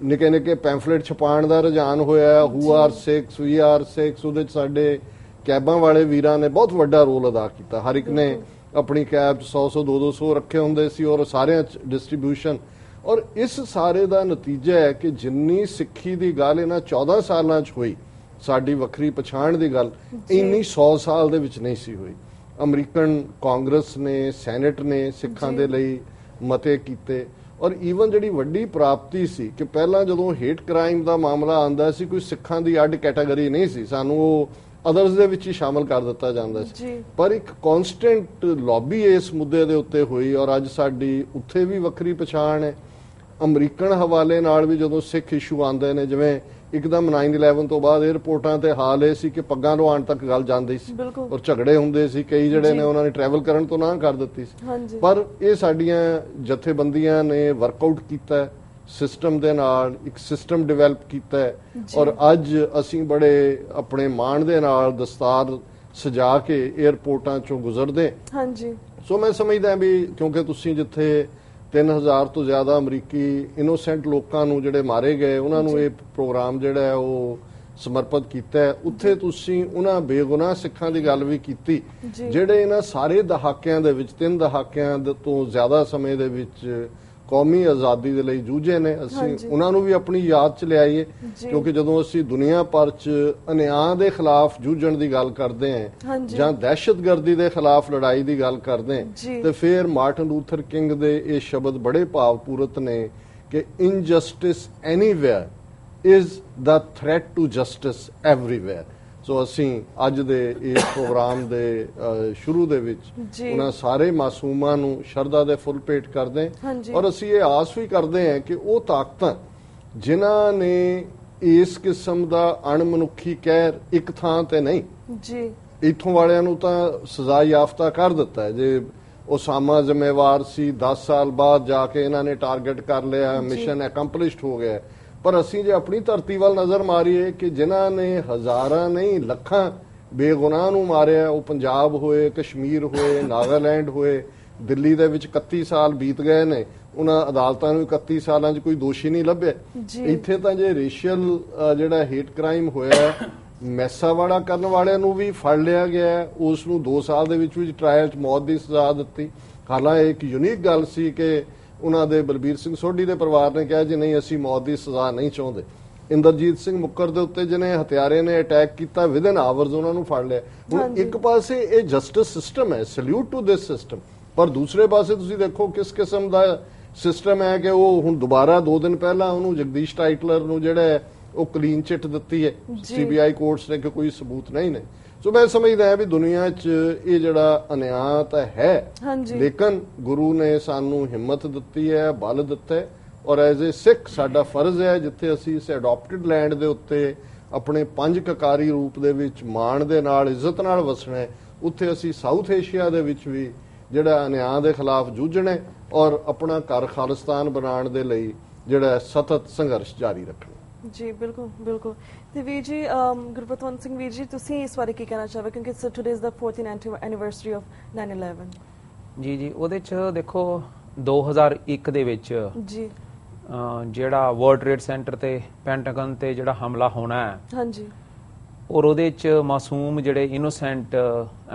ਨਿੱਕੇ ਨਿੱਕੇ ਪੈਂਫਲੇਟ ਛਪਾਉਣ ਦਾ ਰੁਝਾਨ ਹੋਇਆ, who are Sikhs we are Sikhs, ਉਹਦੇ 'ਚ ਸਾਡੇ ਕੈਬਾਂ ਵਾਲੇ ਵੀਰਾਂ ਨੇ ਬਹੁਤ ਵੱਡਾ ਰੋਲ ਅਦਾ ਕੀਤਾ। ਹਰ ਇੱਕ ਨੇ ਆਪਣੀ ਕੈਬ 'ਚ 100 200 ਰੱਖੇ ਹੁੰਦੇ ਸੀ ਔਰ ਸਾਰਿਆਂ 'ਚ ਡਿਸਟ੍ਰੀਬਿਊਸ਼ਨ। ਔਰ ਇਸ ਸਾਰੇ ਦਾ ਨਤੀਜਾ ਹੈ ਕਿ ਜਿੰਨੀ ਸਿੱਖੀ ਦੀ ਗੱਲ ਇਹਨਾਂ 14 ਸਾਲਾਂ 'ਚ ਹੋਈ, ਸਾਡੀ ਵੱਖਰੀ ਪਛਾਣ ਦੀ ਗੱਲ ਇੰਨੀ 100 ਸਾਲ ਦੇ ਵਿੱਚ ਨਹੀਂ ਸੀ ਹੋਈ। ਅਮਰੀਕਨ ਕਾਂਗਰਸ ਨੇ, ਸੈਨੇਟ ਨੇ ਸਿੱਖਾਂ ਦੇ ਲਈ ਮਤੇ ਕੀਤੇ ਔਰ ਈਵਨ ਜਿਹੜੀ ਵੱਡੀ ਪ੍ਰਾਪਤੀ ਸੀ ਕਿ ਪਹਿਲਾਂ ਜਦੋਂ ਹੇਟ ਕ੍ਰਾਈਮ ਦਾ ਮਾਮਲਾ ਆਉਂਦਾ ਸੀ ਕੋਈ ਸਿੱਖਾਂ ਦੀ ਅੱਡ ਕੈਟਾਗਰੀ ਨਹੀਂ ਸੀ, ਸਾਨੂੰ ਉਹ ਅਦਰਸ ਦੇ ਵਿੱਚ ਹੀ ਸ਼ਾਮਲ ਕਰ ਦਿੱਤਾ ਜਾਂਦਾ ਸੀ। ਪਰ ਇੱਕ ਕਨਸਟੈਂਟ ਲੌਬੀ ਇਸ ਮੁੱਦੇ ਦੇ ਉੱਤੇ ਹੋਈ ਔਰ ਅੱਜ ਸਾਡੀ ਉੱਥੇ ਵੀ ਵੱਖਰੀ ਪਛਾਣ ਹੈ। ਅਮਰੀਕਨ ਹਵਾਲੇ ਨਾਲ ਵੀ ਜਦੋਂ ਸਿੱਖ ਇਸ਼ੂ ਆਉਂਦੇ ਨੇ, ਜਿਵੇਂ ਇੱਕਦਮ 9/11 ਤੋਂ ਬਾਅਦ 에ਅਰਪੋਰਟਾਂ ਤੇ ਹਾਲ ਇਹ ਸੀ ਕਿ ਪੱਗਾਂ ਲੁਹਾਉਣ ਤੱਕ ਗੱਲ ਜਾਂਦੀ ਸੀ ਔਰ ਝਗੜੇ ਹੁੰਦੇ ਸੀ, ਕਈ ਜਿਹੜੇ ਨੇ ਉਹਨਾਂ ਨੇ ਟਰੈਵਲ ਕਰਨ ਤੋਂ ਨਾ ਕਰ ਦਿੱਤੀ ਸੀ। ਪਰ ਇਹ ਸਾਡੀਆਂ ਜਥੇਬੰਦੀਆਂ ਨੇ ਵਰਕਆਊਟ ਕੀਤਾ ਸਿਸਟਮ ਦੇ ਨਾਲ, ਇੱਕ ਸਿਸਟਮ ਡਿਵੈਲਪ ਕੀਤਾ ਔਰ ਅੱਜ ਅਸੀਂ ਬੜੇ ਆਪਣੇ ਮਾਣ ਦੇ ਨਾਲ ਦਸਤਾਰ ਸਜਾ ਕੇ 에ਅਰਪੋਰਟਾਂ ਚੋਂ ਗੁਜ਼ਰਦੇ। ਸੋ ਮੈਂ ਸਮਝਦਾ ਵੀ ਕਿਉਂਕਿ ਤੁਸੀਂ ਜਿੱਥੇ 3000 ਤੋਂ ਜ਼ਿਆਦਾ ਅਮਰੀਕੀ ਇਨੋਸੈਂਟ ਲੋਕਾਂ ਨੂੰ ਜਿਹੜੇ ਮਾਰੇ ਗਏ ਉਹਨਾਂ ਨੂੰ ਇਹ ਪ੍ਰੋਗਰਾਮ ਜਿਹੜਾ ਹੈ ਉਹ ਸਮਰਪਿਤ ਕੀਤਾ ਹੈ, ਉੱਥੇ ਤੁਸੀਂ ਉਹਨਾਂ ਬੇਗੁਨਾਹ ਸਿੱਖਾਂ ਦੀ ਗੱਲ ਵੀ ਕੀਤੀ ਜਿਹੜੇ ਇਹਨਾਂ ਸਾਰੇ ਦਹਾਕਿਆਂ ਦੇ ਵਿੱਚ 3 ਦਹਾਕਿਆਂ ਤੋਂ ਜ਼ਿਆਦਾ ਸਮੇਂ ਦੇ ਵਿੱਚ ਕੌਮੀ ਆਜ਼ਾਦੀ ਦੇ ਲਈ ਜੂਝੇ ਨੇ। ਅਸੀਂ ਉਹਨਾਂ ਨੂੰ ਵੀ ਆਪਣੀ ਯਾਦ 'ਚ ਲਿਆਈਏ ਕਿਉਂਕਿ ਜਦੋਂ ਅਸੀਂ ਦੁਨੀਆ ਭਰ 'ਚ ਅਨਿਆਂ ਦੇ ਖਿਲਾਫ ਜੂਝਣ ਦੀ ਗੱਲ ਕਰਦੇ ਹਾਂ ਜਾਂ ਦਹਿਸ਼ਤਗਰਦੀ ਦੇ ਖਿਲਾਫ ਲੜਾਈ ਦੀ ਗੱਲ ਕਰਦੇ ਹਾਂ ਤੇ ਫਿਰ ਮਾਰਟਨ ਲੂਥਰ ਕਿੰਗ ਦੇ ਇਹ ਸ਼ਬਦ ਬੜੇ ਭਾਵਪੂਰਤ ਨੇ ਕਿ injustice anywhere is the threat to justice everywhere. So ਅਸੀਂ ਅੱਜ ਦੇ ਇਸ ਪ੍ਰੋਗਰਾਮ ਦੇ ਸ਼ੁਰੂ ਦੇ ਵਿੱਚ ਉਹਨਾਂ ਸਾਰੇ ਮਾਸੂਮਾਂ ਨੂੰ ਸ਼ਰਧਾ ਦੇ ਫੁੱਲ ਭੇਟ ਕਰਦੇ ਔਰ ਅਸੀਂ ਇਹ ਆਸ ਵੀ ਕਰਦੇ ਹਾਂ ਕਿ ਉਹ ਤਾਕਤਾਂ ਜਿਨ੍ਹਾਂ ਨੇ ਇਸ ਕਿਸਮ ਦਾ ਅਣਮਨੁੱਖੀ ਕਹਿਰ ਇੱਕ ਥਾਂ ਤੇ ਨਹੀਂ, ਇੱਥੋਂ ਵਾਲਿਆਂ ਨੂੰ ਤਾਂ ਸਜ਼ਾ ਯਾਫਤਾ ਕਰ ਦਿੱਤਾ ਹੈ। ਜੇ ਓਸਾਮਾ ਜ਼ਿੰਮੇਵਾਰ ਸੀ, 10 ਸਾਲ ਬਾਅਦ ਜਾ ਕੇ ਇਹਨਾਂ ਨੇ ਟਾਰਗੇਟ ਕਰ ਲਿਆ, ਮਿਸ਼ਨ ਅਕੰਪਲਿਸ਼ਡ ਹੋ ਗਿਆ। ਪਰ ਅਸੀਂ ਜੇ ਆਪਣੀ ਧਰਤੀ ਵੱਲ ਨਜ਼ਰ ਮਾਰੀਏ ਕਿ ਜਿਨ੍ਹਾਂ ਨੇ ਹਜ਼ਾਰਾਂ ਨਹੀਂ ਲੱਖਾਂ ਬੇਗੁਨਾਹ ਨੂੰ ਮਾਰਿਆ, ਉਹ ਪੰਜਾਬ ਹੋਏ, ਕਸ਼ਮੀਰ ਹੋਏ, ਨਾਗਾਲੈਂਡ ਹੋਏ, ਦਿੱਲੀ ਦੇ ਵਿੱਚ 31 ਸਾਲ ਬੀਤ ਗਏ ਨੇ, ਉਹਨਾਂ ਅਦਾਲਤਾਂ ਨੂੰ 31 ਸਾਲਾਂ 'ਚ ਕੋਈ ਦੋਸ਼ੀ ਨਹੀਂ ਲੱਭਿਆ। ਇੱਥੇ ਤਾਂ ਜੇ ਰੇਸ਼ੀਅਲ ਜਿਹੜਾ ਹੇਟ ਕ੍ਰਾਈਮ ਹੋਇਆ, ਮੈਸਾਵਾੜਾ ਕਰਨ ਵਾਲਿਆਂ ਨੂੰ ਵੀ ਫੜ ਲਿਆ ਗਿਆ, ਉਸ ਨੂੰ 2 ਸਾਲ ਦੇ ਵਿੱਚ ਟ੍ਰਾਇਲ 'ਚ ਮੌਤ ਦੀ ਸਜ਼ਾ ਦਿੱਤੀ। ਹਾਲਾਂਕਿ ਇੱਕ ਯੂਨੀਕ ਗੱਲ ਸੀ ਕਿ ਉਹਨਾਂ ਦੇ ਬਲਬੀਰ ਸਿੰਘ ਸੋਢੀ ਦੇ ਪਰਿਵਾਰ ਨੇ ਕਿਹਾ ਜੀ ਨਹੀਂ ਅਸੀਂ ਮੌਤ ਦੀ ਸਜ਼ਾ ਨਹੀਂ ਚਾਹੁੰਦੇ। ਇੰਦਰਜੀਤ ਸਿੰਘ ਮੁੱਕਰ ਦੇ ਉੱਤੇ ਜਿਹਨੇ ਹਥਿਆਰੇ ਨੇ ਅਟੈਕ ਕੀਤਾ ਵਿਦਨ ਆਵਰਸ ਉਹਨਾਂ ਨੂੰ ਫੜ ਲਿਆ। ਹੁਣ ਇੱਕ ਪਾਸੇ ਇਹ ਜਸਟਿਸ ਸਿਸਟਮ ਹੈ, ਸੈਲੂਟ ਟੂ ਦਿਸ ਸਿਸਟਮ, ਪਰ ਦੂਸਰੇ ਪਾਸੇ ਤੁਸੀਂ ਦੇਖੋ ਕਿਸ ਕਿਸਮ ਦਾ ਸਿਸਟਮ ਹੈ ਕਿ ਉਹ ਹੁਣ ਦੁਬਾਰਾ 2 ਦਿਨ ਪਹਿਲਾਂ ਉਹਨੂੰ ਜਗਦੀਸ਼ ਟਾਈਟਲਰ ਨੂੰ ਜਿਹੜਾ ਹੈ ਉਹ ਕਲੀਨ ਚਿੱਟ ਦਿੱਤੀ ਹੈ ਸੀਬੀਆਈ ਕੋਰਟਸ ਨੇ ਕਿ ਕੋਈ ਸਬੂਤ ਨਹੀਂ ਨੇ। ਸੋ ਮੈਂ ਸਮਝਦਾ ਹਾਂ ਵੀ ਦੁਨੀਆ 'ਚ ਇਹ ਜਿਹੜਾ ਅਨਿਆਂ ਤਾਂ ਹੈ, ਲੇਕਿਨ ਗੁਰੂ ਨੇ ਸਾਨੂੰ ਹਿੰਮਤ ਦਿੱਤੀ ਹੈ, ਬਲ ਦਿੱਤਾ ਹੈ, ਔਰ ਐਜ਼ ਏ ਸਿੱਖ ਸਾਡਾ ਫਰਜ਼ ਹੈ ਜਿੱਥੇ ਅਸੀਂ ਇਸ ਅਡਾਪਟਡ ਲੈਂਡ ਦੇ ਉੱਤੇ ਆਪਣੇ ਪੰਜ ਕਕਾਰੀ ਰੂਪ ਦੇ ਵਿੱਚ ਮਾਣ ਦੇ ਨਾਲ ਇੱਜ਼ਤ ਨਾਲ ਵਸਣਾ ਹੈ, ਉੱਥੇ ਅਸੀਂ ਸਾਊਥ ਏਸ਼ੀਆ ਦੇ ਵਿੱਚ ਵੀ ਜਿਹੜਾ ਅਨਿਆਂ ਦੇ ਖਿਲਾਫ ਜੂਝਣਾ ਔਰ ਆਪਣਾ ਘਰ ਖਾਲਿਸਤਾਨ ਬਣਾਉਣ ਦੇ ਲਈ ਜਿਹੜਾ ਸਤਤ ਸੰਘਰਸ਼ ਜਾਰੀ ਰੱਖਣਾ। ਜੀ ਬਿਲਕੁਲ ਬਿਲਕੁਲ। ਤੇ ਵੀਰ ਜੀ ਗੁਰਪਤਵੰਤ ਸਿੰਘ ਵੀਰ ਜੀ, ਤੁਸੀਂ ਇਸ ਬਾਰੇ ਕੀ ਕਹਿਣਾ ਚਾਹੋਗੇ, ਕਿਉਂਕਿ today is the 14th anniversary of 9/11। ਜੀ ਉਹਦੇ 'ਚ ਦੇਖੋ 2001 ਦੇ ਵਿੱਚ ਜੀ ਜਿਹੜਾ ਵਰਲਡ ਟ੍ਰੇਡ ਸੈਂਟਰ ਤੇ ਪੈਂਟਾਗਨ ਤੇ ਜਿਹੜਾ ਹਮਲਾ ਹੋਣਾ ਹੈ, ਹਾਂਜੀ, ਔਰ ਉਹਦੇ 'ਚ ਮਾਸੂਮ ਜਿਹੜੇ ਇਨੋਸੈਂਟ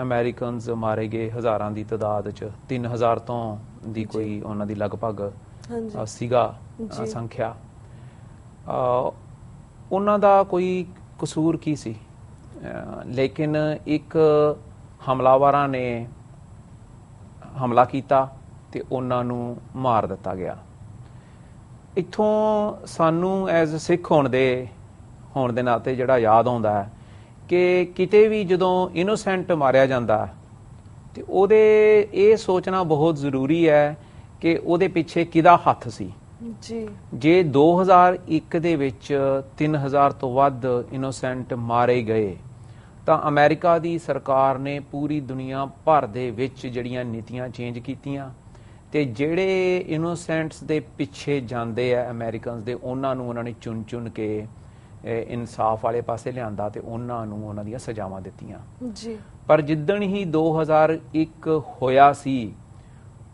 ਅਮਰੀਕਨਸ ਮਾਰੇ ਗਏ ਹਜ਼ਾਰਾਂ ਦੀ ਤਾਦਾਦ 'ਚ, 3000 ਤੋਂ ਦੀ ਕੋਈ ਉਹਨਾਂ ਦੀ ਲਗਭਗ ਸੀਗਾ ਸੰਖਿਆ। ਉਹਨਾਂ ਦਾ ਕੋਈ ਕਸੂਰ ਕੀ ਸੀ, ਲੇਕਿਨ ਇੱਕ ਹਮਲਾਵਰਾਂ ਨੇ ਹਮਲਾ ਕੀਤਾ ਤੇ ਉਹਨਾਂ ਨੂੰ ਮਾਰ ਦਿੱਤਾ ਗਿਆ। ਇੱਥੋਂ ਸਾਨੂੰ ਐਜ਼ ਸਿੱਖ ਹੋਣ ਦੇ ਨਾਤੇ ਜਿਹੜਾ ਯਾਦ ਆਉਂਦਾ ਹੈ ਕਿ ਕਿਤੇ ਵੀ ਜਦੋਂ ਇਨੋਸੈਂਟ ਮਾਰਿਆ ਜਾਂਦਾ ਤੇ ਉਹਦੇ ਇਹ ਸੋਚਣਾ ਬਹੁਤ ਜ਼ਰੂਰੀ ਹੈ ਕਿ ਉਹਦੇ ਪਿੱਛੇ ਕਿਹਦਾ ਹੱਥ ਸੀ। ਜੀ ਜੇ 2001 ਦੇ ਵਿੱਚ 3000 ਤੋਂ ਵੱਧ ਇਨੋਸੈਂਟ ਮਾਰੇ ਗਏ ਤਾਂ ਅਮਰੀਕਾ ਦੀ ਸਰਕਾਰ ਨੇ ਪੂਰੀ ਦੁਨੀਆ ਭਰ ਦੇ ਵਿੱਚ ਜਿਹੜੀਆਂ ਨੀਤੀਆਂ ਚੇਂਜ ਕੀਤੀਆਂ ਤੇ ਜਿਹੜੇ ਇਨੋਸੈਂਟਸ ਦੇ ਪਿੱਛੇ ਜਾਂਦੇ ਆ ਅਮਰੀਕਨਸ ਦੇ, ਉਹਨਾਂ ਨੂੰ ਉਹਨਾਂ ਨੇ ਚੁਣ ਕੇ ਇਨਸਾਫ ਵਾਲੇ ਪਾਸੇ ਲਿਆਂਦਾ ਤੇ ਉਹਨਾਂ ਨੂੰ ਉਹਨਾਂ ਦੀਆਂ ਸਜ਼ਾਵਾਂ ਦਿੱਤੀਆਂ ਜੀ। ਪਰ ਜਿੱਦਣ ਹੀ 2001 ਹੋਇਆ ਸੀ,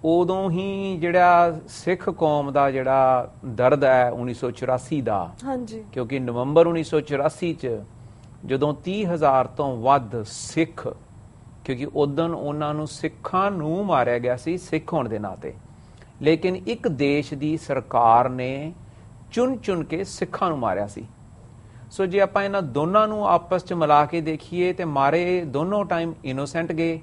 ਉਦੋਂ ਹੀ ਜਿਹੜਾ ਸਿੱਖ ਕੌਮ ਦਾ ਜਿਹੜਾ ਦਰਦ ਹੈ 1984 ਦਾ, ਹਾਂਜੀ, ਕਿਉਂਕਿ ਨਵੰਬਰ 1984 ਚ ਜਦੋਂ 30,000 ਤੋਂ ਵੱਧ ਸਿੱਖ, ਕਿਉਂਕਿ ਉਦੋਂ ਉਹਨਾਂ ਨੂੰ ਸਿੱਖਾਂ ਨੂੰ ਮਾਰਿਆ ਗਿਆ ਸੀ ਸਿੱਖ ਹੋਣ ਦੇ ਨਾਤੇ, ਲੇਕਿਨ ਇੱਕ ਦੇਸ਼ ਦੀ ਸਰਕਾਰ ਨੇ ਚੁਣ ਕੇ ਸਿੱਖਾਂ ਨੂੰ ਮਾਰਿਆ ਸੀ। ਸੋ ਜੇ ਆਪਾਂ ਇਹਨਾਂ ਦੋਨਾਂ ਨੂੰ ਆਪਸ ਚ ਮਿਲਾ ਕੇ ਦੇਖੀਏ ਤੇ ਮਾਰੇ ਦੋਨੋਂ ਟਾਈਮ ਇਨੋਸੈਂਟ ਗਏ।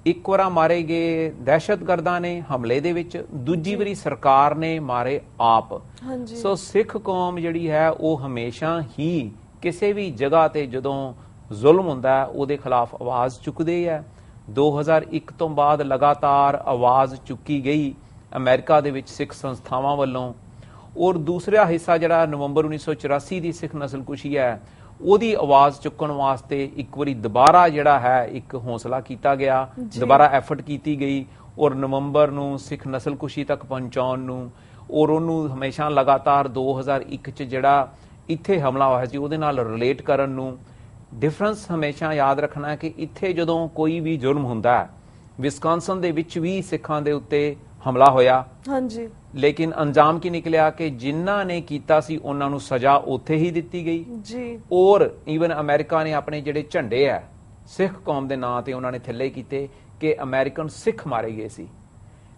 ਇੱਕ ਵਾਰ ਮਾਰੇ ਗਏ ਦਹਿਸ਼ਤਗਰਦਾਂ ਨੇ ਹਮਲੇ ਦੇ ਵਿੱਚ, ਦੂਜੀ ਵਾਰੀ ਸਰਕਾਰ ਨੇ ਮਾਰੇ ਆਪ। ਸੋ ਸਿੱਖ ਕੌਮ ਜਿਹੜੀ ਹੈ ਉਹ ਹਮੇਸ਼ਾ ਹੀ ਕਿਸੇ ਵੀ ਜਗ੍ਹਾ ਤੇ ਜਦੋਂ ਜ਼ੁਲਮ ਹੁੰਦਾ ਹੈ ਉਹਦੇ ਖਿਲਾਫ ਆਵਾਜ਼ ਚੁੱਕਦੇ ਹੈ। 2001 ਤੋਂ ਬਾਅਦ ਲਗਾਤਾਰ ਆਵਾਜ਼ ਚੁੱਕੀ ਗਈ ਅਮਰੀਕਾ ਦੇ ਵਿੱਚ ਸਿੱਖ ਸੰਸਥਾਵਾਂ ਵੱਲੋਂ, ਔਰ ਦੂਸਰਾ ਹਿੱਸਾ ਜਿਹੜਾ ਨਵੰਬਰ 1984 ਦੀ ਸਿੱਖ ਨਸਲਕੁਸ਼ੀ ਹੈ ਉਹਦੀ ਆਵਾਜ਼ ਚੁੱਕਣ ਵਾਸਤੇ ਇੱਕ ਵਾਰੀ ਦੁਬਾਰਾ ਜਿਹੜਾ ਹੈ ਇੱਕ ਹੌਸਲਾ ਕੀਤਾ ਗਿਆ, ਦੁਬਾਰਾ ਐਫਰਟ ਕੀਤੀ ਗਈ ਔਰ ਨਵੰਬਰ ਨੂੰ ਸਿੱਖ ਨਸਲਕੁਸ਼ੀ ਤੱਕ ਪਹੁੰਚਾਉਣ ਨੂੰ, ਔਰ ਉਹਨੂੰ ਹਮੇਸ਼ਾ ਲਗਾਤਾਰ 2001 ਚ ਜਿਹੜਾ ਇੱਥੇ ਹਮਲਾ ਹੋਇਆ ਸੀ ਉਹਦੇ ਨਾਲ ਰਿਲੇਟ ਕਰਨ ਨੂੰ। ਡਿਫਰੈਂਸ ਹਮੇਸ਼ਾ ਯਾਦ ਰੱਖਣਾ ਹੈ ਕਿ ਇੱਥੇ ਜਦੋਂ ਕੋਈ ਵੀ ਜੁਰਮ ਹੁੰਦਾ ਹੈ, ਵਿਸਕਾਂਸਨ ਦੇ ਵਿੱਚ ਵੀ ਸਿੱਖਾਂ ਦੇ ਉੱਤੇ ਹਮਲਾ ਹੋਇਆ, ਹਾਂਜੀ, ਲੇਕਿਨ ਅੰਜਾਮ ਕੀ ਨਿਕਲਿਆ ਕਿ ਜਿਨ੍ਹਾਂ ਨੇ ਕੀਤਾ ਸੀ ਉਹਨਾਂ ਨੂੰ ਸਜ਼ਾ ਉੱਥੇ ਹੀ ਦਿੱਤੀ ਗਈ ਜੀ। ਔਰ ਈਵਨ ਅਮਰੀਕਾ ਨੇ ਆਪਣੇ ਜਿਹੜੇ ਝੰਡੇ ਆ ਸਿੱਖ ਕੌਮ ਦੇ ਨਾਂ ਤੇ ਉਹਨਾਂ ਨੇ ਥੱਲੇ ਕੀਤੇ ਕਿ ਅਮਰੀਕਨ ਸਿੱਖ ਮਾਰੇ ਗਏ ਸੀ।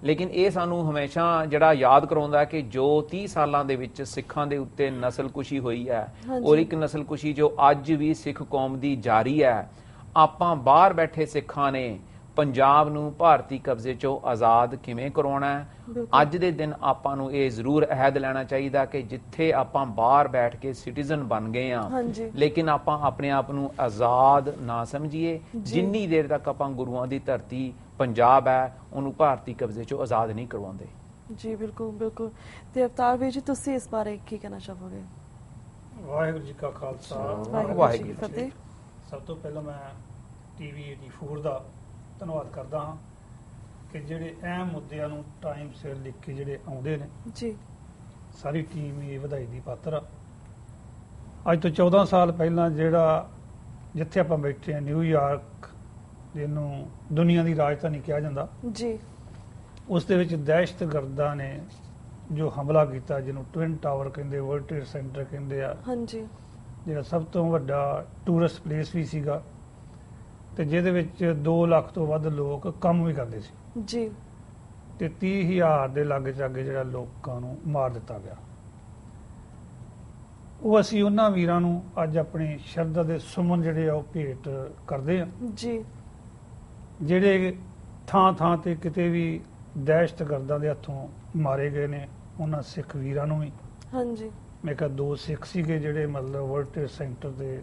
ਲੇਕਿਨ ਇਹ ਸਾਨੂੰ ਹਮੇਸ਼ਾ ਜਿਹੜਾ ਯਾਦ ਕਰਾਉਂਦਾ ਕਿ ਜੋ 30 ਸਾਲਾਂ ਦੇ ਵਿੱਚ ਸਿੱਖਾਂ ਦੇ ਉੱਤੇ ਨਸਲਕੁਸ਼ੀ ਹੋਈ ਹੈ ਔਰ ਇੱਕ ਨਸਲਕੁਸ਼ੀ ਜੋ ਅੱਜ ਵੀ ਸਿੱਖ ਕੌਮ ਦੀ ਜਾਰੀ ਹੈ। ਆਪਾਂ ਬਾਹਰ ਬੈਠੇ ਸਿੱਖਾਂ ਨੇ ਪੰਜਾਬ ਨੂੰ ਭਾਰਤੀ ਕਬਜ਼ੇ ਚੋਂ ਆਜ਼ਾਦ ਕਿਵੇਂ ਕਰਵਾਉਣਾ ਹੈ, ਅੱਜ ਦੇ ਦਿਨ ਆਪਾਂ ਨੂੰ ਇਹ ਜ਼ਰੂਰ ਅਹਿਦ ਲੈਣਾ ਚਾਹੀਦਾ ਕਿ ਜਿੱਥੇ ਆਪਾਂ ਬਾਹਰ ਬੈਠ ਕੇ ਸਿਟੀਜ਼ਨ ਬਣ ਗਏ ਆ, ਲੇਕਿਨ ਆਪਾਂ ਆਪਣੇ ਆਪ ਨੂੰ ਆਜ਼ਾਦ ਨਾ ਸਮਝੀਏ ਜਿੰਨੀ ਦੇਰ ਤੱਕ ਆਪਾਂ ਗੁਰੂਆਂ ਦੀ ਧਰਤੀ ਪੰਜਾਬ ਹੈ ਉਹਨੂੰ ਭਾਰਤੀ ਕਬਜ਼ੇ ਚੋਂ ਆਜ਼ਾਦ ਨਹੀਂ ਕਰਵਾਉਂਦੇ। ਜੀ ਬਿਲਕੁਲ ਬਿਲਕੁਲ। ਤੇ ਅਵਤਾਰ ਵੀਰ ਜੀ, ਤੁਸੀਂ ਇਸ ਬਾਰੇ ਕੀ ਕਹਿਣਾ ਚਾਹੋਗੇ? ਵਾਹਿਗੁਰੂ ਜੀ ਕਾ ਖਾਲਸਾ, ਵਾਹਿਗੁਰੂ ਜੀ ਕੀ ਫਤਿਹ। ਸਭ ਤੋਂ ਪਹਿਲਾਂ ਮੈਂ TV 84 ਦਾ ਧੰਨਵਾਦ ਕਰਦਾ ਹਾਂ ਕਿ ਜਿਹੜੇ ਅਹਿਮ ਮੁੱਦਿਆਂ ਨੂੰ ਟਾਈਮ ਸਿਰ ਲਿਖ ਕੇ ਜਿਹੜੇ ਆਉਂਦੇ ਨੇ ਜੀ, ਸਾਰੀ ਟੀਮ ਇਹ ਵਧਾਈ ਦੀ ਪਾਤਰ ਆ। ਅੱਜ ਤੋਂ 14 ਸਾਲ ਪਹਿਲਾਂ ਜਿਹੜਾ ਜਿੱਥੇ ਆਪਾਂ ਬੈਠੇ ਆ ਨਿਊਯਾਰਕ, ਜਿਹਨੂੰ ਦੁਨੀਆ ਦੀ ਰਾਜਧਾਨੀ ਕਿਹਾ ਜਾਂਦਾ ਜੀ, ਉਸ ਦੇ ਵਿੱਚ ਦਹਿਸ਼ਤਗਰਦਾਂ ਨੇ ਜੋ ਹਮਲਾ ਕੀਤਾ, ਜਿਹਨੂੰ ਟਵਿਨ ਟਾਵਰ ਕਹਿੰਦੇ, ਵਰਲਡ ਟ੍ਰੇਡ ਸੈਂਟਰ ਕਹਿੰਦੇ ਆ, ਹਾਂਜੀ, ਜਿਹੜਾ ਸਭ ਤੋਂ ਵੱਡਾ ਟੂਰਿਸਟ ਪਲੇਸ ਵੀ ਸੀਗਾ ਤੇ ਜਿਹਦੇ ਵਿੱਚ 2 ਲੱਖ ਤੋਂ ਵੱਧ ਲੋਕ ਕੰਮ ਵੀ ਕਰਦੇ ਸੀ ਜੀ, ਤੇ 30,000 ਦੇ ਲਾਗੇ ਚਾਗੇ ਜਿਹੜਾ ਲੋਕਾਂ ਨੂੰ ਮਾਰ ਦਿੱਤਾ ਗਿਆ। ਉਹ ਅਸੀਂ ਉਹਨਾਂ ਵੀਰਾਂ ਨੂੰ ਅੱਜ ਆਪਣੀ ਸ਼ਰਧਾ ਦੇ ਸੁਮਨ ਜਿਹੜੇ ਆ ਉਹ ਭੇਟ ਕਰਦੇ ਆ ਜੀ, ਜਿਹੜੇ ਥਾਂ ਥਾਂ ਤੇ ਕਿਤੇ ਵੀ ਦਹਿਸ਼ਤਗਰਦਾਂ ਦੇ ਹੱਥੋਂ ਮਾਰੇ ਗਏ ਨੇ ਉਹਨਾਂ ਸਿੱਖ ਵੀਰਾਂ ਨੂੰ ਵੀ। ਹਾਂਜੀ। ਮੈਂ ਕਿਹਾ 2 ਸਿੱਖ ਸੀਗੇ ਜਿਹੜੇ ਮਤਲਬ ਵਰਲਡ ਟ੍ਰੇਡ ਸੈਂਟਰ ਦੇ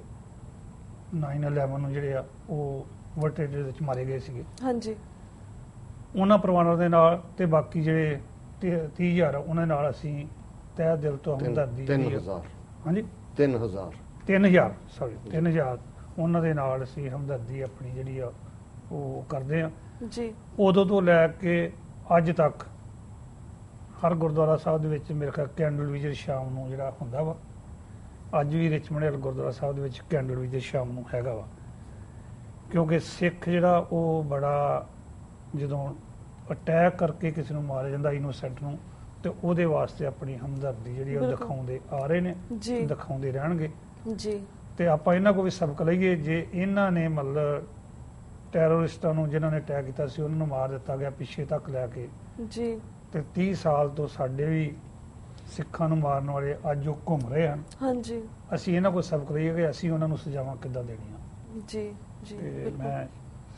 9/11 ਨੂੰ ਜਿਹੜੇ ਆ ਉਹ ਵਰਲਡ ਟ੍ਰੇਡ ਦੇ ਵਿੱਚ ਮਾਰੇ ਗਏ ਸੀਗੇ। ਹਾਂਜੀ। ਉਹਨਾਂ ਪਰਿਵਾਰਾਂ ਦੇ ਨਾਲ ਤੇ ਬਾਕੀ ਜਿਹੜੇ 30,000 ਉਹਨਾਂ ਨਾਲ ਅਸੀਂ ਤਹਿ ਦਿਲ ਤੋਂ ਹਮਦਰਦੀ 3000 ਹਾਂਜੀ 3000 ਸੌਰੀ 3000 ਉਹਨਾਂ ਦੇ ਨਾਲ ਅਸੀਂ ਹਮਦਰਦੀ ਆਪਣੀ ਜਿਹੜੀ ਆ ਉਹ ਕਰਦੇ ਆ ਜੀ। ਉਦੋਂ ਤੋਂ ਲੈ ਕੇ ਅੱਜ ਤੱਕ ਹਰ ਗੁਰਦੁਆਰਾ ਸਾਹਿਬ ਦੇ ਵਿੱਚ ਮੇਰੇ ਖਿਆਲ ਕੈਂਡਲ ਵਿਜੇ ਸ਼ਾਮ ਨੂੰ ਜਿਹੜਾ ਹੁੰਦਾ ਵਾ। ਅੱਜ ਵੀ ਰਿਚਮੰਡ ਹਿੱਲ ਗੁਰਦੁਆਰਾ ਸਾਹਿਬ ਦੇ ਵਿੱਚ ਕੈਂਡਲ ਵਿਜੇ ਸ਼ਾਮ ਨੂੰ ਹੈਗਾ ਵਾ, ਕਿਉਂਕਿ ਸਿੱਖ ਜਿਹੜਾ ਉਹ ਬੜਾ ਜਦੋਂ ਅਟੈਕ ਕਰਕੇ ਕਿਸੇ ਨੂੰ ਮਾਰਿਆ ਜਾਂਦਾ ਇਨੋਸੈਂਟ ਨੂੰ, ਤੇ ਉਹਦੇ ਵਾਸਤੇ ਆਪਣੀ ਹਮਦਰਦੀ ਜਿਹੜੀ ਉਹ ਦਿਖਾਉਂਦੇ ਆ ਰਹੇ ਨੇ, ਦਿਖਾਉਂਦੇ ਰਹਿਣਗੇ ਜੀ। ਤੇ ਆਪਾਂ ਇਹਨਾਂ ਕੋਲ ਵੀ ਸਬਕ ਲਈਏ। ਜੇ ਇਹਨਾਂ ਨੇ ਮਤਲਬ ਟੈਰਰਿਸਟਾਂ ਨੂੰ ਜਿਨ੍ਹਾਂ ਨੇ ਅਟੈਕ ਕੀਤਾ ਸੀ ਉਹਨਾਂ ਨੂੰ ਮਾਰ ਦਿੱਤਾ ਗਿਆ ਪਿੱਛੇ ਤੱਕ ਲੈ ਕੇ ਜੀ, ਤੇ 30 ਸਾਲ ਤੋਂ ਸਾਡੇ ਵੀ ਸਿੱਖਾਂ ਨੂੰ ਮਾਰਨ ਵਾਲੇ ਅੱਜ ਉਹ ਘੁੰਮ ਰਹੇ ਹਨ। ਹਾਂਜੀ। ਅਸੀਂ ਇਹਨਾਂ ਕੋਲ ਸਬਕ ਲਈਏ ਕਿ ਅਸੀਂ ਉਹਨਾਂ ਨੂੰ ਸਜ਼ਾਵਾਂ ਕਿੱਦਾਂ ਦੇਣੀਆਂ। ਜੀ ਜੀ। ਮੈਂ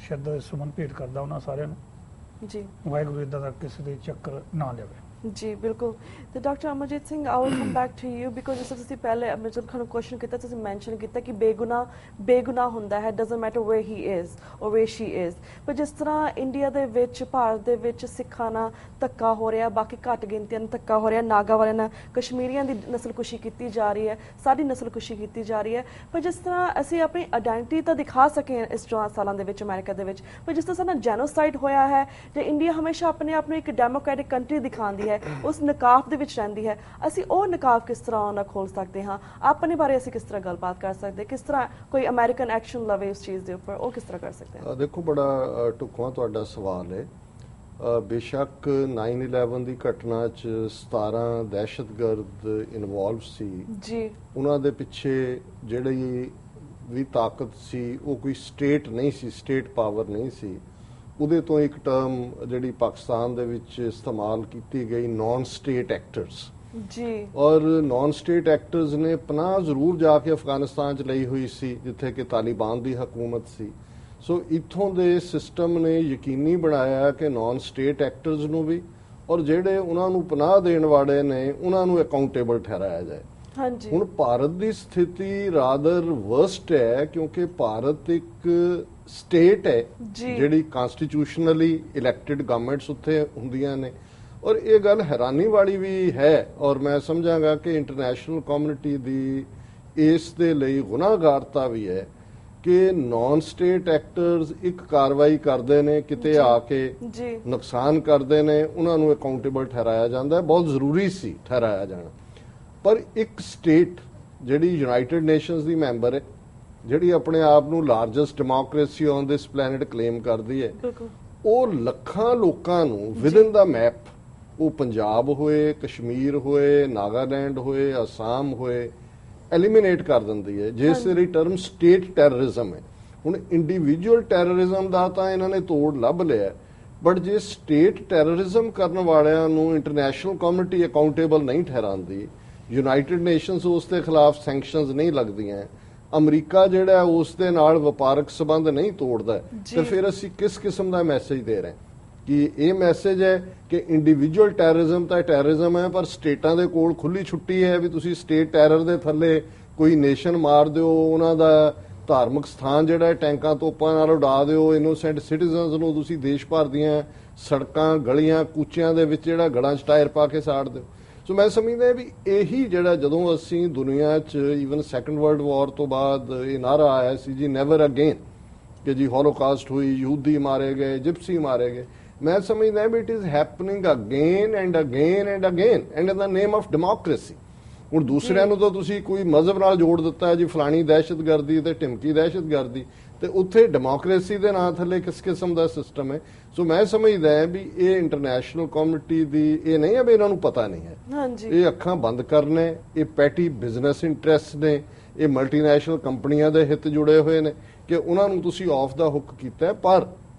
ਸ਼ਰਧਾ ਸੁਮਨ ਭੇਟ ਕਰਦਾ ਉਹਨਾਂ ਸਾਰਿਆਂ ਨੂੰ ਜੀ। ਵਾਹਿਗੁਰੂ ਇਦਾਂ ਦਾ ਕਿਸੇ ਦੇ ਚੱਕਰ ਨਾ ਲਿਆਵੇ। ਜੀ ਬਿਲਕੁਲ। ਤੇ doctor Amarjit Singh, I will come back to you because ਜਿਸ ਤੁਸੀਂ ਪਹਿਲੇ ਅਮਰਜੀਤ ਖਾਨ ਨੂੰ ਕੁਐਸਚਨ ਕੀਤਾ, ਤੁਸੀਂ ਮੈਂਸ਼ਨ ਕੀਤਾ ਕਿ ਬੇਗੁਨਾਹ ਹੁੰਦਾ ਹੈ, doesn't matter where he is or where she is. ਪਰ ਜਿਸ ਤਰ੍ਹਾਂ ਇੰਡੀਆ ਦੇ ਵਿੱਚ, ਭਾਰਤ ਦੇ ਵਿੱਚ ਸਿੱਖਾਂ ਨਾਲ ਧੱਕਾ ਹੋ ਰਿਹਾ, ਬਾਕੀ ਘੱਟ ਗਿਣਤੀਆਂ ਨੂੰ ਧੱਕਾ ਹੋ ਰਿਹਾ, ਨਾਗਾ ਵਾਲਿਆਂ ਨਾਲ, ਕਸ਼ਮੀਰੀਆਂ ਦੀ ਨਸਲਕੁਸ਼ੀ ਕੀਤੀ ਜਾ ਰਹੀ ਹੈ, ਸਾਡੀ ਨਸਲਕੁਸ਼ੀ ਕੀਤੀ ਜਾ ਰਹੀ ਹੈ। ਪਰ ਜਿਸ ਤਰ੍ਹਾਂ ਅਸੀਂ ਆਪਣੀ ਆਇਡੈਂਟੀਟੀ ਤਾਂ ਦਿਖਾ ਸਕੇ ਇਸ 14 ਸਾਲਾਂ ਦੇ ਵਿੱਚ ਅਮਰੀਕਾ ਦੇ ਵਿੱਚ, ਪਰ ਜਿਸ ਤਰ੍ਹਾਂ ਸਾਡਾ ਜੈਨੋਸਾਈਡ ਹੋਇਆ ਹੈ, ਤੇ ਇੰਡੀਆ ਹਮੇਸ਼ਾ ਆਪਣੇ ਆਪ ਨੂੰ ਇੱਕ ਡੈਮੋਕ੍ਰੈਟਿਕ ਕੰਟਰੀ ਦਿਖਾਉਂਦੀ ਹੈ, ਉਸ ਨਕਾਬ ਦੇ ਵਿੱਚ ਰਹਿੰਦੀ ਹੈ, ਅਸੀਂ ਉਹ ਨਕਾਬ ਕਿਸ ਤਰ੍ਹਾਂ ਨਾ ਖੋਲ ਸਕਦੇ ਹਾਂ? ਆਪਣੇ ਬਾਰੇ ਅਸੀਂ ਕਿਸ ਤਰ੍ਹਾਂ ਗੱਲਬਾਤ ਕਰ ਸਕਦੇ, ਕਿਸ ਤਰ੍ਹਾਂ ਕੋਈ ਅਮਰੀਕਨ ਐਕਸ਼ਨ ਲਵੇ ਉਸ ਚੀਜ਼ ਦੇ ਉੱਪਰ, ਉਹ ਕਿਸ ਤਰ੍ਹਾਂ ਕਰ ਸਕਦੇ ਹਾਂ? ਦੇਖੋ, ਬੜਾ ਢੁਕਵਾਂ ਤੁਹਾਡਾ ਸਵਾਲ ਹੈ। ਬੇਸ਼ੱਕ 9/11 ਦੀ ਘਟਨਾ 'ਚ 17 ਦਹਿਸ਼ਤਗਰਦ ਇਨਵੋਲਵ ਸੀ ਜੀ। ਉਹਨਾਂ ਦੇ ਪਿੱਛੇ ਜਿਹੜੀ ਵੀ ਤਾਕਤ ਸੀ ਉਹ ਕੋਈ ਸਟੇਟ ਨਹੀਂ ਸੀ, ਸਟੇਟ ਪਾਵਰ ਨਹੀਂ ਸੀ। ਉਹਦੇ ਤੋਂ ਇੱਕ ਟਰਮ ਜਿਹੜੀ ਪਾਕਿਸਤਾਨ ਦੇ ਵਿੱਚ ਇਸਤੇਮਾਲ ਕੀਤੀ ਗਈ, ਨਾਨ ਸਟੇਟ ਐਕਟਰਸ ਜੀ। ਔਰ ਨਾਨ ਸਟੇਟ ਐਕਟਰਸ ਨੇ ਪਨਾਹ ਜ਼ਰੂਰ ਜਾ ਕੇ ਅਫਗਾਨਿਸਤਾਨ 'ਚ ਲਈ ਹੋਈ ਸੀ ਜਿੱਥੇ ਕਿ ਤਾਲਿਬਾਨ ਦੀ ਹਕੂਮਤ ਸੀ। ਸੋ ਇੱਥੋਂ ਦੇ ਸਿਸਟਮ ਨੇ ਯਕੀਨੀ ਬਣਾਇਆ ਕਿ ਨਾਨ ਸਟੇਟ ਐਕਟਰਸ ਨੂੰ ਵੀ ਔਰ ਜਿਹੜੇ ਉਹਨਾਂ ਨੂੰ ਪਨਾਹ ਦੇਣ ਵਾਲੇ ਨੇ ਉਹਨਾਂ ਨੂੰ ਅਕਾਊਂਟੇਬਲ ਠਹਿਰਾਇਆ ਜਾਏ। ਹਾਂਜੀ। ਹੁਣ ਭਾਰਤ ਦੀ ਸਥਿਤੀ ਰਾਦਰ ਵਰਸਟ ਹੈ ਕਿਉਂਕਿ ਭਾਰਤ ਇੱਕ ਸਟੇਟ ਹੈ ਜਿਹੜੀ ਕਨਸਟੀਟਿਊਸ਼ਨਲੀ ਇਲੈਕਟਿਡ ਗਵਰਨਮੈਂਟਸ ਉੱਥੇ ਹੁੰਦੀਆਂ ਨੇ। ਔਰ ਇਹ ਗੱਲ ਹੈਰਾਨੀ ਵਾਲੀ ਵੀ ਹੈ ਔਰ ਮੈਂ ਸਮਝਾਂਗਾ ਕਿ ਇੰਟਰਨੈਸ਼ਨਲ ਕਮਿਊਨਿਟੀ ਦੀ ਇਸ ਦੇ ਲਈ ਗੁਨਾਹਗਾਰਤਾ ਵੀ ਹੈ ਕਿ ਨਾਨ ਸਟੇਟ ਐਕਟਰਸ ਇੱਕ ਕਾਰਵਾਈ ਕਰਦੇ ਨੇ, ਕਿਤੇ ਆ ਕੇ ਨੁਕਸਾਨ ਕਰਦੇ ਨੇ, ਉਹਨਾਂ ਨੂੰ ਅਕਾਊਂਟੇਬਲ ਠਹਿਰਾਇਆ ਜਾਂਦਾ ਹੈ। ਬਹੁਤ ਜ਼ਰੂਰੀ ਸੀ ਠਹਿਰਾਇਆ ਜਾਣਾ। ਪਰ ਇੱਕ ਸਟੇਟ ਜਿਹੜੀ ਯੂਨਾਈਟਿਡ ਨੇਸ਼ਨਸ ਦੀ ਮੈਂਬਰ ਹੈ, ਜਿਹੜੀ ਆਪਣੇ ਆਪ ਨੂੰ largest democracy on this planet claim ਕਰਦੀ ਹੈ, ਉਹ ਲੱਖਾਂ ਲੋਕਾਂ ਨੂੰ ਵਿਦਨ ਦਾ ਮੈਪ, ਉਹ ਪੰਜਾਬ ਹੋਏ, ਕਸ਼ਮੀਰ ਹੋਏ, ਨਾਗਾਲੈਂਡ ਹੋਏ, ਅਸਾਮ ਹੋਏ, ਐਲੀਮੀਨੇਟ ਕਰ ਦਿੰਦੀ ਹੈ, ਜਿਸ ਲਈ ਟਰਮ ਸਟੇਟ ਟੈਰਰਿਜ਼ਮ ਹੈ। ਹੁਣ ਇੰਡੀਵਿਜੂਅਲ ਟੈਰਰਿਜ਼ਮ ਦਾ ਤਾਂ ਇਹਨਾਂ ਨੇ ਤੋੜ ਲੱਭ ਲਿਆ, ਬਟ ਜੇ ਸਟੇਟ ਟੈਰਰਿਜ਼ਮ ਕਰਨ ਵਾਲਿਆਂ ਨੂੰ ਇੰਟਰਨੈਸ਼ਨਲ ਕਮਿਊਨਿਟੀ ਅਕਾਊਂਟੇਬਲ ਨਹੀਂ ਠਹਿਰਾਉਂਦੀ, ਯੂਨਾਈਟਿਡ ਨੇਸ਼ਨਸ ਉਸ ਦੇ ਖਿਲਾਫ ਸੈਂਕਸ਼ਨਸ ਨਹੀਂ ਲੱਗਦੀਆਂ, ਅਮਰੀਕਾ ਜਿਹੜਾ ਉਸ ਦੇ ਨਾਲ ਵਪਾਰਕ ਸਬੰਧ ਨਹੀਂ ਤੋੜਦਾ, ਤੇ ਫਿਰ ਅਸੀਂ ਕਿਸ ਕਿਸਮ ਦਾ ਮੈਸੇਜ ਦੇ ਰਹੇ ਕਿ ਇਹ ਮੈਸੇਜ ਹੈ ਕਿ ਇੰਡੀਵਿਜੂਅਲ ਟੈਰਰਿਜ਼ਮ ਤਾਂ ਟੈਰਰਿਜ਼ਮ ਹੈ, ਪਰ ਸਟੇਟਾਂ ਦੇ ਕੋਲ ਖੁੱਲੀ ਛੁੱਟੀ ਹੈ ਵੀ ਤੁਸੀਂ ਸਟੇਟ ਟੈਰਰ ਦੇ ਥੱਲੇ ਕੋਈ ਨੇਸ਼ਨ ਮਾਰ ਦਿਓ, ਉਹਨਾਂ ਦਾ ਧਾਰਮਿਕ ਸਥਾਨ ਜਿਹੜਾ ਟੈਂਕਾਂ ਤੋਪਾਂ ਨਾਲ ਉਡਾ ਦਿਓ, ਇਨੋਸੈਂਟ ਸਿਟੀਜ਼ਨਸ ਨੂੰ ਤੁਸੀਂ ਦੇਸ਼ ਭਰ ਦੀਆਂ ਸੜਕਾਂ, ਗਲੀਆਂ, ਕੂਚਿਆਂ ਦੇ ਵਿੱਚ ਜਿਹੜਾ ਗਲਾਂ 'ਚ ਟਾਇਰ ਪਾ ਕੇ ਸਾੜ ਦਿਓ। ਸੋ ਮੈਂ ਸਮਝਦਾ ਵੀ ਇਹੀ ਜਿਹੜਾ ਜਦੋਂ ਅਸੀਂ ਦੁਨੀਆ 'ਚ ਈਵਨ ਸੈਕੰਡ ਵਰਲਡ ਵਾਰ ਤੋਂ ਬਾਅਦ ਇਹ ਨਾਰਾ ਆਇਆ ਸੀ ਜੀ ਨੈਵਰ ਅਗੇਨ, ਕਿ ਜੀ ਹੋਲੋਕਾਸਟ ਹੋਈ, ਯਹੂਦੀ ਮਾਰੇ ਗਏ, ਜਿਪਸੀ ਮਾਰੇ ਗਏ, ਮੈਂ ਸਮਝਦਾ ਵੀ it is happening again and again and again and in the name of democracy. ਹੁਣ ਦੂਸਰਿਆਂ ਨੂੰ ਤਾਂ ਤੁਸੀਂ ਕੋਈ ਮਜ਼ਹਬ ਨਾਲ ਜੋੜ ਦਿੱਤਾ ਹੈ ਜੀ, ਫਲਾਣੀ ਦਹਿਸ਼ਤਗਰਦੀ ਤੇ ਢਿਮਕੀ ਦਹਿਸ਼ਤਗਰਦੀ, ਤੇ ਉੱਥੇ ਡੈਮੋਕ੍ਰੇਸੀ ਦੇ ਨਾਂ ਥੱਲੇ ਕਿਸ ਕਿਸਮ ਦਾ ਸਿਸਟਮ ਹੈ। ਸੋ ਮੈਂ ਸਮਝਦਾ ਵੀ ਇਹ ਇੰਟਰਨੈਸ਼ਨਲ ਕਮਿਊਨਿਟੀ ਦੀ ਇਹ ਨਹੀਂ ਹੈ ਵੀ ਇਹਨਾਂ ਨੂੰ ਪਤਾ ਨਹੀਂ ਹੈ, ਇਹ ਅੱਖਾਂ ਬੰਦ ਕਰਨੇ, ਇਹ ਪੈਟੀ ਬਿਜ਼ਨਸ ਇੰਟਰਸਟ ਨੇ, ਇਹ ਮਲਟੀਨੈਸ਼ਨਲ ਕੰਪਨੀਆਂ ਦੇ ਹਿੱਤ ਜੁੜੇ ਹੋਏ ਨੇ ਕਿ ਉਹਨਾਂ ਨੂੰ ਤੁਸੀਂ ਆਫ ਦਾ ਹੁੱਕ ਕੀਤਾ। ਪਰ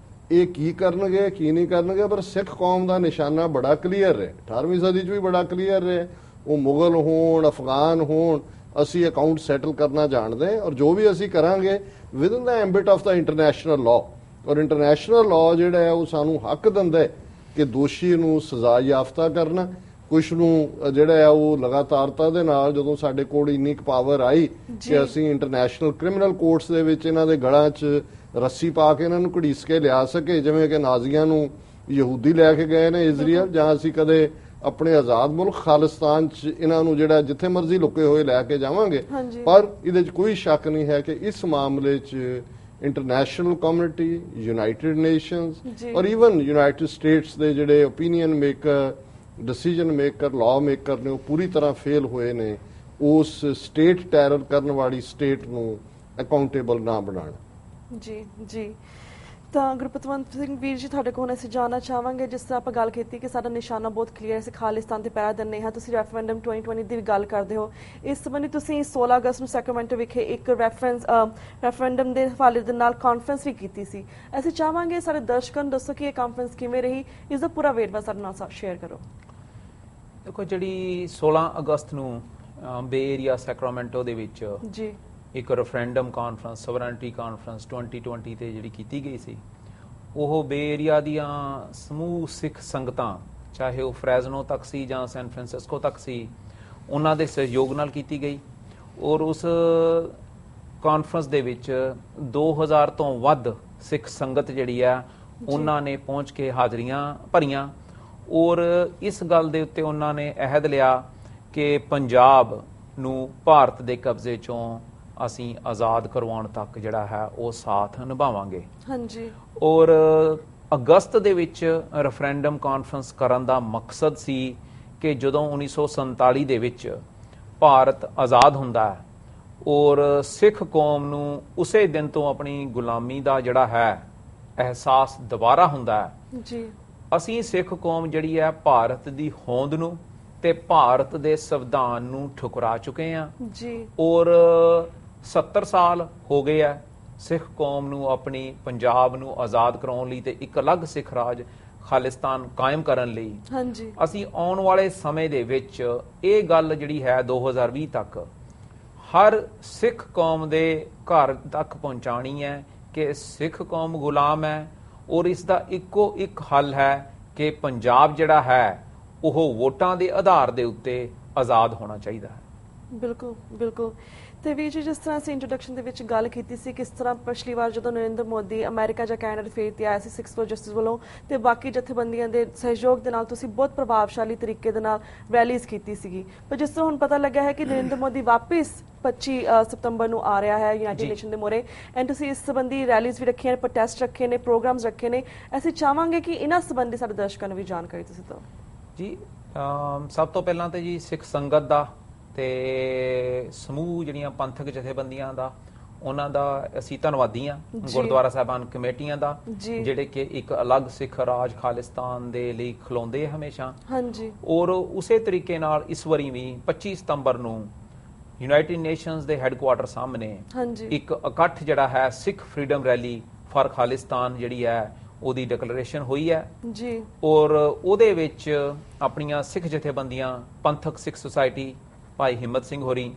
ਇਹ ਕੀ ਕਰਨਗੇ ਕੀ ਨਹੀਂ ਕਰਨਗੇ, ਪਰ ਸਿੱਖ ਕੌਮ ਦਾ ਨਿਸ਼ਾਨਾ ਬੜਾ ਕਲੀਅਰ ਹੈ, 18ਵੀਂ ਸਦੀ 'ਚ ਵੀ ਬੜਾ ਕਲੀਅਰ ਹੈ। ਉਹ ਮੁਗਲ ਹੋਣ, ਅਫਗਾਨ ਹੋਣ, ਅਸੀਂ ਅਕਾਊਂਟ ਸੈਟਲ ਕਰਨਾ ਜਾਣਦੇ, ਔਰ ਜੋ ਵੀ ਅਸੀਂ ਕਰਾਂਗੇ within the ambit of the international law. ਔਰ ਇੰਟਰਨੈਸ਼ਨਲ ਲਾਅ ਜਿਹੜਾ ਹੈ ਉਹ ਸਾਨੂੰ ਹੱਕ ਦਿੰਦਾ ਹੈ ਕਿ ਦੋਸ਼ੀ ਨੂੰ ਸਜ਼ਾ ਯਾਫਤਾ ਕਰਨਾ। ਕੁਛ ਨੂੰ ਜਿਹੜਾ ਹੈ ਉਹ ਲਗਾਤਾਰਤਾ ਦੇ ਨਾਲ ਜਦੋਂ ਸਾਡੇ ਕੋਲ ਇੰਨੀ ਪਾਵਰ ਆਈ ਕਿ ਅਸੀਂ ਇੰਟਰਨੈਸ਼ਨਲ ਕ੍ਰਿਮੀਨਲ ਕੋਰਟਸ ਦੇ ਵਿੱਚ ਇਹਨਾਂ ਦੇ ਗਲਾਂ 'ਚ ਰੱਸੀ ਪਾ ਕੇ ਇਹਨਾਂ ਨੂੰ ਘੜੀਸ ਕੇ ਲਿਆ ਸਕੇ, ਜਿਵੇਂ ਕਿ ਨਾਜ਼ੀਆਂ ਨੂੰ ਯਹੂਦੀ ਲੈ ਕੇ ਗਏ ਨੇ ਇਜ਼ਰਾਈਲ, ਜਾਂ ਅਸੀਂ ਕਦੇ ਆਪਣੇ ਆਜ਼ਾਦ ਮੁਲਕ ਖਾਲਿਸਤਾਨ 'ਚ ਇਹਨਾਂ ਨੂੰ ਜਿਹੜਾ ਜਿੱਥੇ ਮਰਜ਼ੀ ਲੁਕੇ ਹੋਏ ਲੈ ਕੇ ਜਾਵਾਂਗੇ। ਪਰ ਇਹਦੇ 'ਚ ਕੋਈ ਸ਼ੱਕ ਨਹੀਂ ਹੈ ਕਿ ਇਸ ਮਾਮਲੇ 'ਚ ਇੰਟਰਨੈਸ਼ਨਲ ਕਮਿਊਨਿਟੀ, ਯੂਨਾਈਟਿਡ ਨੇਸ਼ਨਸ ਔਰ ਈਵਨ ਯੂਨਾਈਟਿਡ ਸਟੇਟਸ ਦੇ ਜਿਹੜੇ opinion maker, decision maker, law maker ਨੇ, ਉਹ ਪੂਰੀ ਤਰ੍ਹਾਂ ਫੇਲ ਹੋਏ ਨੇ ਉਸ ਸਟੇਟ ਟੈਰਰ ਕਰਨ ਵਾਲੀ ਸਟੇਟ ਨੂੰ ਅਕਾਊਂਟੇਬਲ ਨਾ ਬਣਾਉਣ। ਜੀ ਜੀ, ਤਾਂ ਗੁਰਪਤਵੰਤ ਸਿੰਘ ਵੀਰ ਜੀ ਤੁਹਾਡੇ ਕੋਲ ਅਸੀਂ ਜਾਣਨਾ ਚਾਹਾਂਗੇ, ਜਿਸ ਤਰ੍ਹਾਂ ਆਪਾਂ ਗੱਲ ਕੀਤੀ ਕਿ ਸਾਡਾ ਨਿਸ਼ਾਨਾ ਬਹੁਤ ਕਲੀਅਰ ਹੈ, ਖਾਲਿਸਤਾਨ ਤੇ ਪਹਿਰਾ ਦਿੰਦੇ ਹਾਂ। ਤੁਸੀਂ ਰੈਫਰੈਂਡਮ 2020 ਦੀ ਵੀ ਗੱਲ ਕਰਦੇ ਹੋ, ਇਸ ਸੰਬੰਧੀ ਤੁਸੀਂ 16 ਅਗਸਤ ਨੂੰ ਸੈਕਰਾਮੈਂਟੋ ਵਿਖੇ ਇੱਕ ਰੈਫਰੈਂਡਮ ਦੇ ਹਵਾਲੇ ਦੇ ਨਾਲ ਕਾਨਫਰੰਸ ਵੀ ਕੀਤੀ ਸੀ। ਅਸੀਂ ਚਾਹਾਂਗੇ ਸਾਡੇ ਦਰਸ਼ਕਾਂ ਨੂੰ ਦੱਸੋ ਕਿ ਇਹ ਕਾਨਫਰੰਸ ਕਿਵੇਂ ਰਹੀ, ਇਸ ਦਾ ਪੂਰਾ ਵੇਰਵਾ ਸਾਡੇ ਨਾਲ ਸ਼ੇਅਰ ਕਰੋ। ਦੇਖੋ, ਜਿਹੜੀ 16 ਅਗਸਤ ਨੂੰ ਬੇ ਏਰੀਆ ਸੈਕਰਾਮੈਂਟੋ ਦੇ ਵਿੱਚ ਜੀ ਇੱਕ ਰੈਫਰੈਂਡਮ ਕਾਨਫਰੰਸ, ਸਵਰਨਟੀ ਕਾਨਫਰੰਸ 2020 ਤੇ ਜਿਹੜੀ ਕੀਤੀ ਗਈ ਸੀ, ਉਹ ਬੇ ਏਰੀਆ ਦੀਆਂ ਸਮੂਹ ਸਿੱਖ ਸੰਗਤਾਂ, ਚਾਹੇ ਉਹ ਫਰੈਜ਼ਨੋ ਤੱਕ ਸੀ ਜਾਂ ਸੈਨ ਫਰਾਂਸਿਸਕੋ ਤੱਕ ਸੀ, ਉਹਨਾਂ ਦੇ ਸਹਿਯੋਗ ਨਾਲ ਕੀਤੀ ਗਈ। ਔਰ ਉਸ ਕਾਨਫਰੰਸ ਦੇ ਵਿੱਚ 2000 ਤੋਂ ਵੱਧ ਸਿੱਖ ਸੰਗਤ ਜਿਹੜੀ ਆ ਉਹਨਾਂ ਨੇ ਪਹੁੰਚ ਕੇ ਹਾਜ਼ਰੀਆਂ ਭਰੀਆਂ। ਔਰ ਇਸ ਗੱਲ ਦੇ ਉੱਤੇ ਉਹਨਾਂ ਨੇ ਅਹਿਦ ਲਿਆ ਕਿ ਪੰਜਾਬ ਨੂੰ ਭਾਰਤ ਦੇ ਕਬਜ਼ੇ ਚੋਂ ਅਸੀਂ ਆਜ਼ਾਦ ਕਰਵਾਉਣ ਤੱਕ ਜਿਹੜਾ ਹੈ ਉਹ ਸਾਥ ਨਿਭਾਵਾਂਗੇ। ਹਾਂਜੀ। ਔਰ ਅਗਸਤ ਦੇ ਵਿੱਚ ਰੈਫਰੈਂਡਮ ਕਾਨਫਰੰਸ ਕਰਨ ਦਾ ਮਕਸਦ ਸੀ ਕਿ ਜਦੋਂ 1947 ਦੇ ਵਿੱਚ ਭਾਰਤ ਆਜ਼ਾਦ ਹੁੰਦਾ ਹੈ ਔਰ ਸਿੱਖ ਕੌਮ ਨੂੰ ਉਸੇ ਦਿਨ ਤੋਂ ਆਪਣੀ ਗੁਲਾਮੀ ਦਾ ਜਿਹੜਾ ਹੈ ਅਹਿਸਾਸ ਦੁਬਾਰਾ ਹੁੰਦਾ ਹੈ, ਜੀ ਅਸੀਂ ਸਿੱਖ ਕੌਮ ਜਿਹੜੀ ਹੈ ਭਾਰਤ ਦੀ ਹੋਂਦ ਨੂੰ ਤੇ ਭਾਰਤ ਦੇ ਸੰਵਿਧਾਨ ਨੂੰ ਠੁਕਰਾ ਚੁੱਕੇ ਆ ਜੀ। ਔਰ 70 ਸਾਲ ਹੋ ਗਏ ਆ ਸਿੱਖ ਕੌਮ ਨੂੰ ਆਪਣੀ ਪੰਜਾਬ ਨੂੰ ਆਜ਼ਾਦ ਕਰਾਉਣ ਲਈ ਤੇ ਇੱਕ ਅਲੱਗ ਸਿੱਖ ਰਾਜ ਖਾਲਿਸਤਾਨ ਕਾਇਮ ਕਰਨ ਲਈ। ਹਾਂਜੀ। ਅਸੀਂ ਆਉਣ ਵਾਲੇ ਸਮੇਂ ਦੇ ਵਿੱਚ ਇਹ ਗੱਲ ਜਿਹੜੀ ਹੈ 2020 ਤੱਕ ਹਰ ਸਿੱਖ ਕੌਮ ਦੇ ਘਰ ਤੱਕ ਪਹੁੰਚਾਣੀ ਹੈ ਕਿ ਸਿੱਖ ਕੌਮ ਗੁਲਾਮ ਹੈ ਔਰ ਇਸ ਦਾ ਇੱਕੋ ਇੱਕ ਹੱਲ ਹੈ ਕਿ ਪੰਜਾਬ ਜਿਹੜਾ ਹੈ ਉਹ ਵੋਟਾਂ ਦੇ ਆਧਾਰ ਦੇ ਉੱਤੇ ਆਜ਼ਾਦ ਹੋਣਾ ਚਾਹੀਦਾ ਹੈ। ਬਿਲਕੁਲ ਬਿਲਕੁਲ। ਤੇ ਵੀਰ ਜੀ, ਜਿਸ ਤਰ੍ਹਾਂ ਅਸੀਂ ਇੰਟਰੋਡਕਸ਼ਨ ਦੇ ਵਿੱਚ ਗੱਲ ਕੀਤੀ ਸੀ ਕਿਸ ਤਰ੍ਹਾਂ ਪਿਛਲੀ ਵਾਰ ਜਦੋਂ ਨਰਿੰਦਰ ਮੋਦੀ ਅਮਰੀਕਾ ਜਾਂ ਕੈਨੇਡਾ ਫੇਰ ਤੇ ਆਇਆ ਸੀ 6 ਫॉर ਜਸਟਿਸ ਵੱਲੋਂ ਤੇ ਬਾਕੀ ਜਥੇਬੰਦੀਆਂ ਦੇ ਸਹਿਯੋਗ ਦੇ ਨਾਲ ਤੁਸੀਂ ਬਹੁਤ ਪ੍ਰਭਾਵਸ਼ਾਲੀ ਤਰੀਕੇ ਦੇ ਨਾਲ ਰੈਲੀਜ਼ ਕੀਤੀ ਸੀਗੀ, ਪਰ ਜਿਸ ਤਰ੍ਹਾਂ ਹੁਣ ਪਤਾ ਲੱਗਾ ਹੈ ਕਿ ਨਰਿੰਦਰ ਮੋਦੀ ਵਾਪਿਸ 25 ਸਤੰਬਰ ਨੂੰ ਆ ਰਿਹਾ ਹੈ ਯੂਨਾਈਟਿਡ ਨੇਸ਼ਨ ਦੇ ਮੋਰੇ, ਐਂਡ ਤੁਸੀਂ ਇਸ ਸੰਬੰਧੀ ਰੈਲੀਜ਼ ਵੀ ਰੱਖੀਆਂ ਨੇ, ਪ੍ਰੋਟੈਸਟ ਰੱਖੇ ਨੇ, ਪ੍ਰੋਗਰਾਮਸ ਰੱਖੇ ਨੇ। ਅਸੀਂ ਚਾਹਾਂਗੇ ਕਿ ਇਹਨਾਂ ਸੰਬੰਧੀ ਸਾਡੇ ਦਰਸ਼ਕਾਂ ਨੂੰ ਵੀ ਜਾਣਕਾਰੀ ਤੁਸੀਂ ਦਿਓ। ਜੀ, ਸਭ ਤੋਂ ਪਹਿਲਾਂ ਤੇ ਜੀ ਸਿੱਖ ਸੰਗਤ ਦਾ ਤੇ ਸਮੂਹ ਜਿਹੜੀਆਂ ਪੰਥਕ ਜਥੇਬੰਦੀਆਂ ਦਾ, ਉਹਨਾਂ ਦਾ ਅਸੀਂ ਧੰਨਵਾਦੀ ਹਾਂ। ਗੁਰਦੁਆਰਾ ਸਾਹਿਬਾਨ ਕਮੇਟੀਆਂ ਦਾ ਜਿਹੜੇ ਕਿ ਇੱਕ ਅਲੱਗ ਸਿੱਖ ਰਾਜ ਖਾਲਿਸਤਾਨ ਦੇ ਲਈ ਖਲੋਂਦੇ ਹਮੇਸ਼ਾ। ਹਾਂਜੀ। ਔਰ ਉਸੇ ਤਰੀਕੇ ਨਾਲ ਇਸ ਵਾਰੀ ਵੀ 25 ਸਤੰਬਰ ਨੂੰ ਯੂਨਾਈਟਿਡ ਨੇਸ਼ਨਸ ਦੇ ਹੈੱਡਕੁਆਰਟਰ ਸਾਹਮਣੇ ਇੱਕ ਇਕੱਠ ਜਿਹੜਾ ਹੈ ਸਿੱਖ ਫਰੀडम ਰੈਲੀ ਫਾਰ ਖਾਲਿਸਤਾਨ ਜਿਹੜੀ ਹੈ ਉਹਦੀ ਡਿਕਲੇਰੇਸ਼ਨ ਹੋਈ ਹੈ ਜੀ। ਔਰ ਉਹਦੇ ਵਿੱਚ ਆਪਣੀਆਂ ਸਿੱਖ ਜਥੇਬੰਦੀਆਂ, ਪੰਥਕ ਸਿੱਖ ਸੁਸਾਇਟੀ ਭਾਈ ਹਿੰਮਤ ਸਿੰਘ ਹੋਰੀ,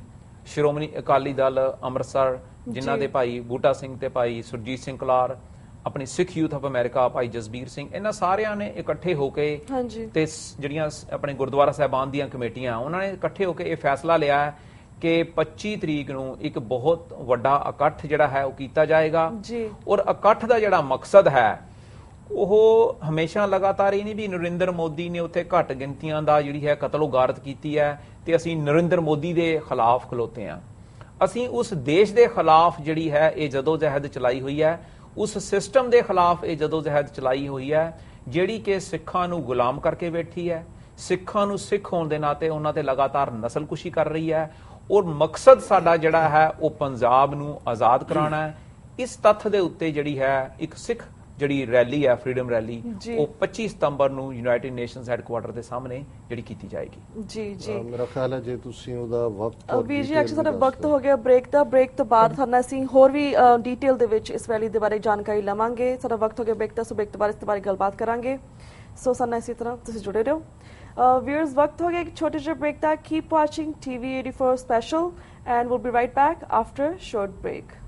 ਸ਼੍ਰੋਮਣੀ ਅਕਾਲੀ ਦਲ ਅੰਮ੍ਰਿਤਸਰ ਜਿਨ੍ਹਾਂ ਦੇ ਭਾਈ ਬੂਟਾ ਸਿੰਘ ਤੇ ਭਾਈ ਸੁਰਜੀਤ ਸਿੰਘ ਕਲਾਰ, ਆਪਣੀ ਸਿੱਖ ਯੂਥ ਆਫ ਅਮਰੀਕਾ ਭਾਈ ਜਸਬੀਰ ਸਿੰਘ, ਇਹਨਾਂ ਸਾਰਿਆਂ ਨੇ ਇਕੱਠੇ ਹੋ ਕੇ ਤੇ ਜਿਹੜੀਆਂ ਆਪਣੇ ਗੁਰਦੁਆਰਾ ਸਾਹਿਬਾਨ ਦੀਆਂ ਕਮੇਟੀਆਂ ਉਹਨਾਂ ਨੇ ਇਕੱਠੇ ਹੋ ਕੇ ਇਹ ਫੈਸਲਾ ਲਿਆ ਹੈ ਕਿ 25 ਤਰੀਕ ਨੂੰ ਇੱਕ ਬਹੁਤ ਵੱਡਾ ਇਕੱਠ ਜਿਹੜਾ ਹੈ ਉਹ ਕੀਤਾ ਜਾਏਗਾ। ਔਰ ਇਕੱਠ ਦਾ ਜਿਹੜਾ ਮਕਸਦ ਹੈ ਉਹ ਹਮੇਸ਼ਾ ਲਗਾਤਾਰ ਇਹ ਨਹੀਂ ਵੀ ਨਰਿੰਦਰ ਮੋਦੀ ਨੇ ਉੱਥੇ ਘੱਟ ਗਿਣਤੀਆਂ ਦਾ ਜਿਹੜੀ ਹੈ ਕਤਲੋ-ਗਾਰਤ ਕੀਤੀ ਹੈ ਤੇ ਅਸੀਂ ਨਰਿੰਦਰ ਮੋਦੀ ਦੇ ਖਿਲਾਫ ਖਲੋਤੇ ਹਾਂ। ਅਸੀਂ ਉਸ ਦੇਸ਼ ਦੇ ਖਿਲਾਫ ਜਿਹੜੀ ਹੈ ਇਹ ਜਦੋਜਹਿਦ ਚਲਾਈ ਹੋਈ ਹੈ, ਉਸ ਸਿਸਟਮ ਦੇ ਖਿਲਾਫ ਇਹ ਜਦੋਜਹਿਦ ਚਲਾਈ ਹੋਈ ਹੈ ਜਿਹੜੀ ਕਿ ਸਿੱਖਾਂ ਨੂੰ ਗੁਲਾਮ ਕਰਕੇ ਬੈਠੀ ਹੈ, ਸਿੱਖਾਂ ਨੂੰ ਸਿੱਖ ਹੋਣ ਦੇ ਨਾਤੇ ਉਹਨਾਂ ਤੇ ਲਗਾਤਾਰ ਨਸਲਕੁਸ਼ੀ ਕਰ ਰਹੀ ਹੈ। ਔਰ ਮਕਸਦ ਸਾਡਾ ਜਿਹੜਾ ਹੈ ਉਹ ਪੰਜਾਬ ਨੂੰ ਆਜ਼ਾਦ ਕਰਾਉਣਾ ਹੈ। ਇਸ ਤੱਥ ਦੇ ਉੱਤੇ ਜਿਹੜੀ ਹੈ ਇੱਕ ਸਿੱਖ ਜਿਹੜੀ ਰੈਲੀ ਹੈ ਫਰੀडम ਰੈਲੀ ਉਹ 25 ਸਤੰਬਰ ਨੂੰ ਯੂਨਾਈਟਿਡ ਨੇਸ਼ਨਸ ਹੈੱਡਕੁਆਰਟਰ ਦੇ ਸਾਹਮਣੇ ਜਿਹੜੀ ਕੀਤੀ ਜਾਏਗੀ। ਜੀ ਜੀ, ਮੇਰਾ ਖਿਆਲ ਹੈ ਜੇ ਤੁਸੀਂ ਉਹਦਾ ਵਕਤ ਵੀਰ ਜੀ ਐਕਚੁਅਲੀ ਸਾਡਾ ਵਕਤ ਹੋ ਗਿਆ ਬ੍ਰੇਕ ਦਾ, ਬ੍ਰੇਕ ਤੋਂ ਬਾਅਦ ਸਾਨੂੰ ਅਸੀਂ ਹੋਰ ਵੀ ਡੀਟੇਲ ਦੇ ਵਿੱਚ ਇਸ ਰੈਲੀ ਦੇ ਬਾਰੇ ਜਾਣਕਾਰੀ ਲਵਾਂਗੇ। ਸਾਡਾ ਵਕਤ ਹੋ ਗਿਆ ਬ੍ਰੇਕ ਦਾ, ਸੋ ਬ੍ਰੇਕ ਤੋਂ ਬਾਅਦ ਇਸ ਬਾਰੇ ਗੱਲਬਾਤ ਕਰਾਂਗੇ। ਸੋ ਸਾਨੂੰ ਇਸੇ ਤਰ੍ਹਾਂ ਤੁਸੀਂ ਜੁੜੇ ਰਹੋ। ਵਿਊਅਰਸ, ਵਕਤ ਹੋ ਗਿਆ ਇੱਕ ਛੋਟੇ ਜਿਹੇ ਬ੍ਰੇਕ ਦਾ। Keep watching TV 84 special and we'll be right back after a short break.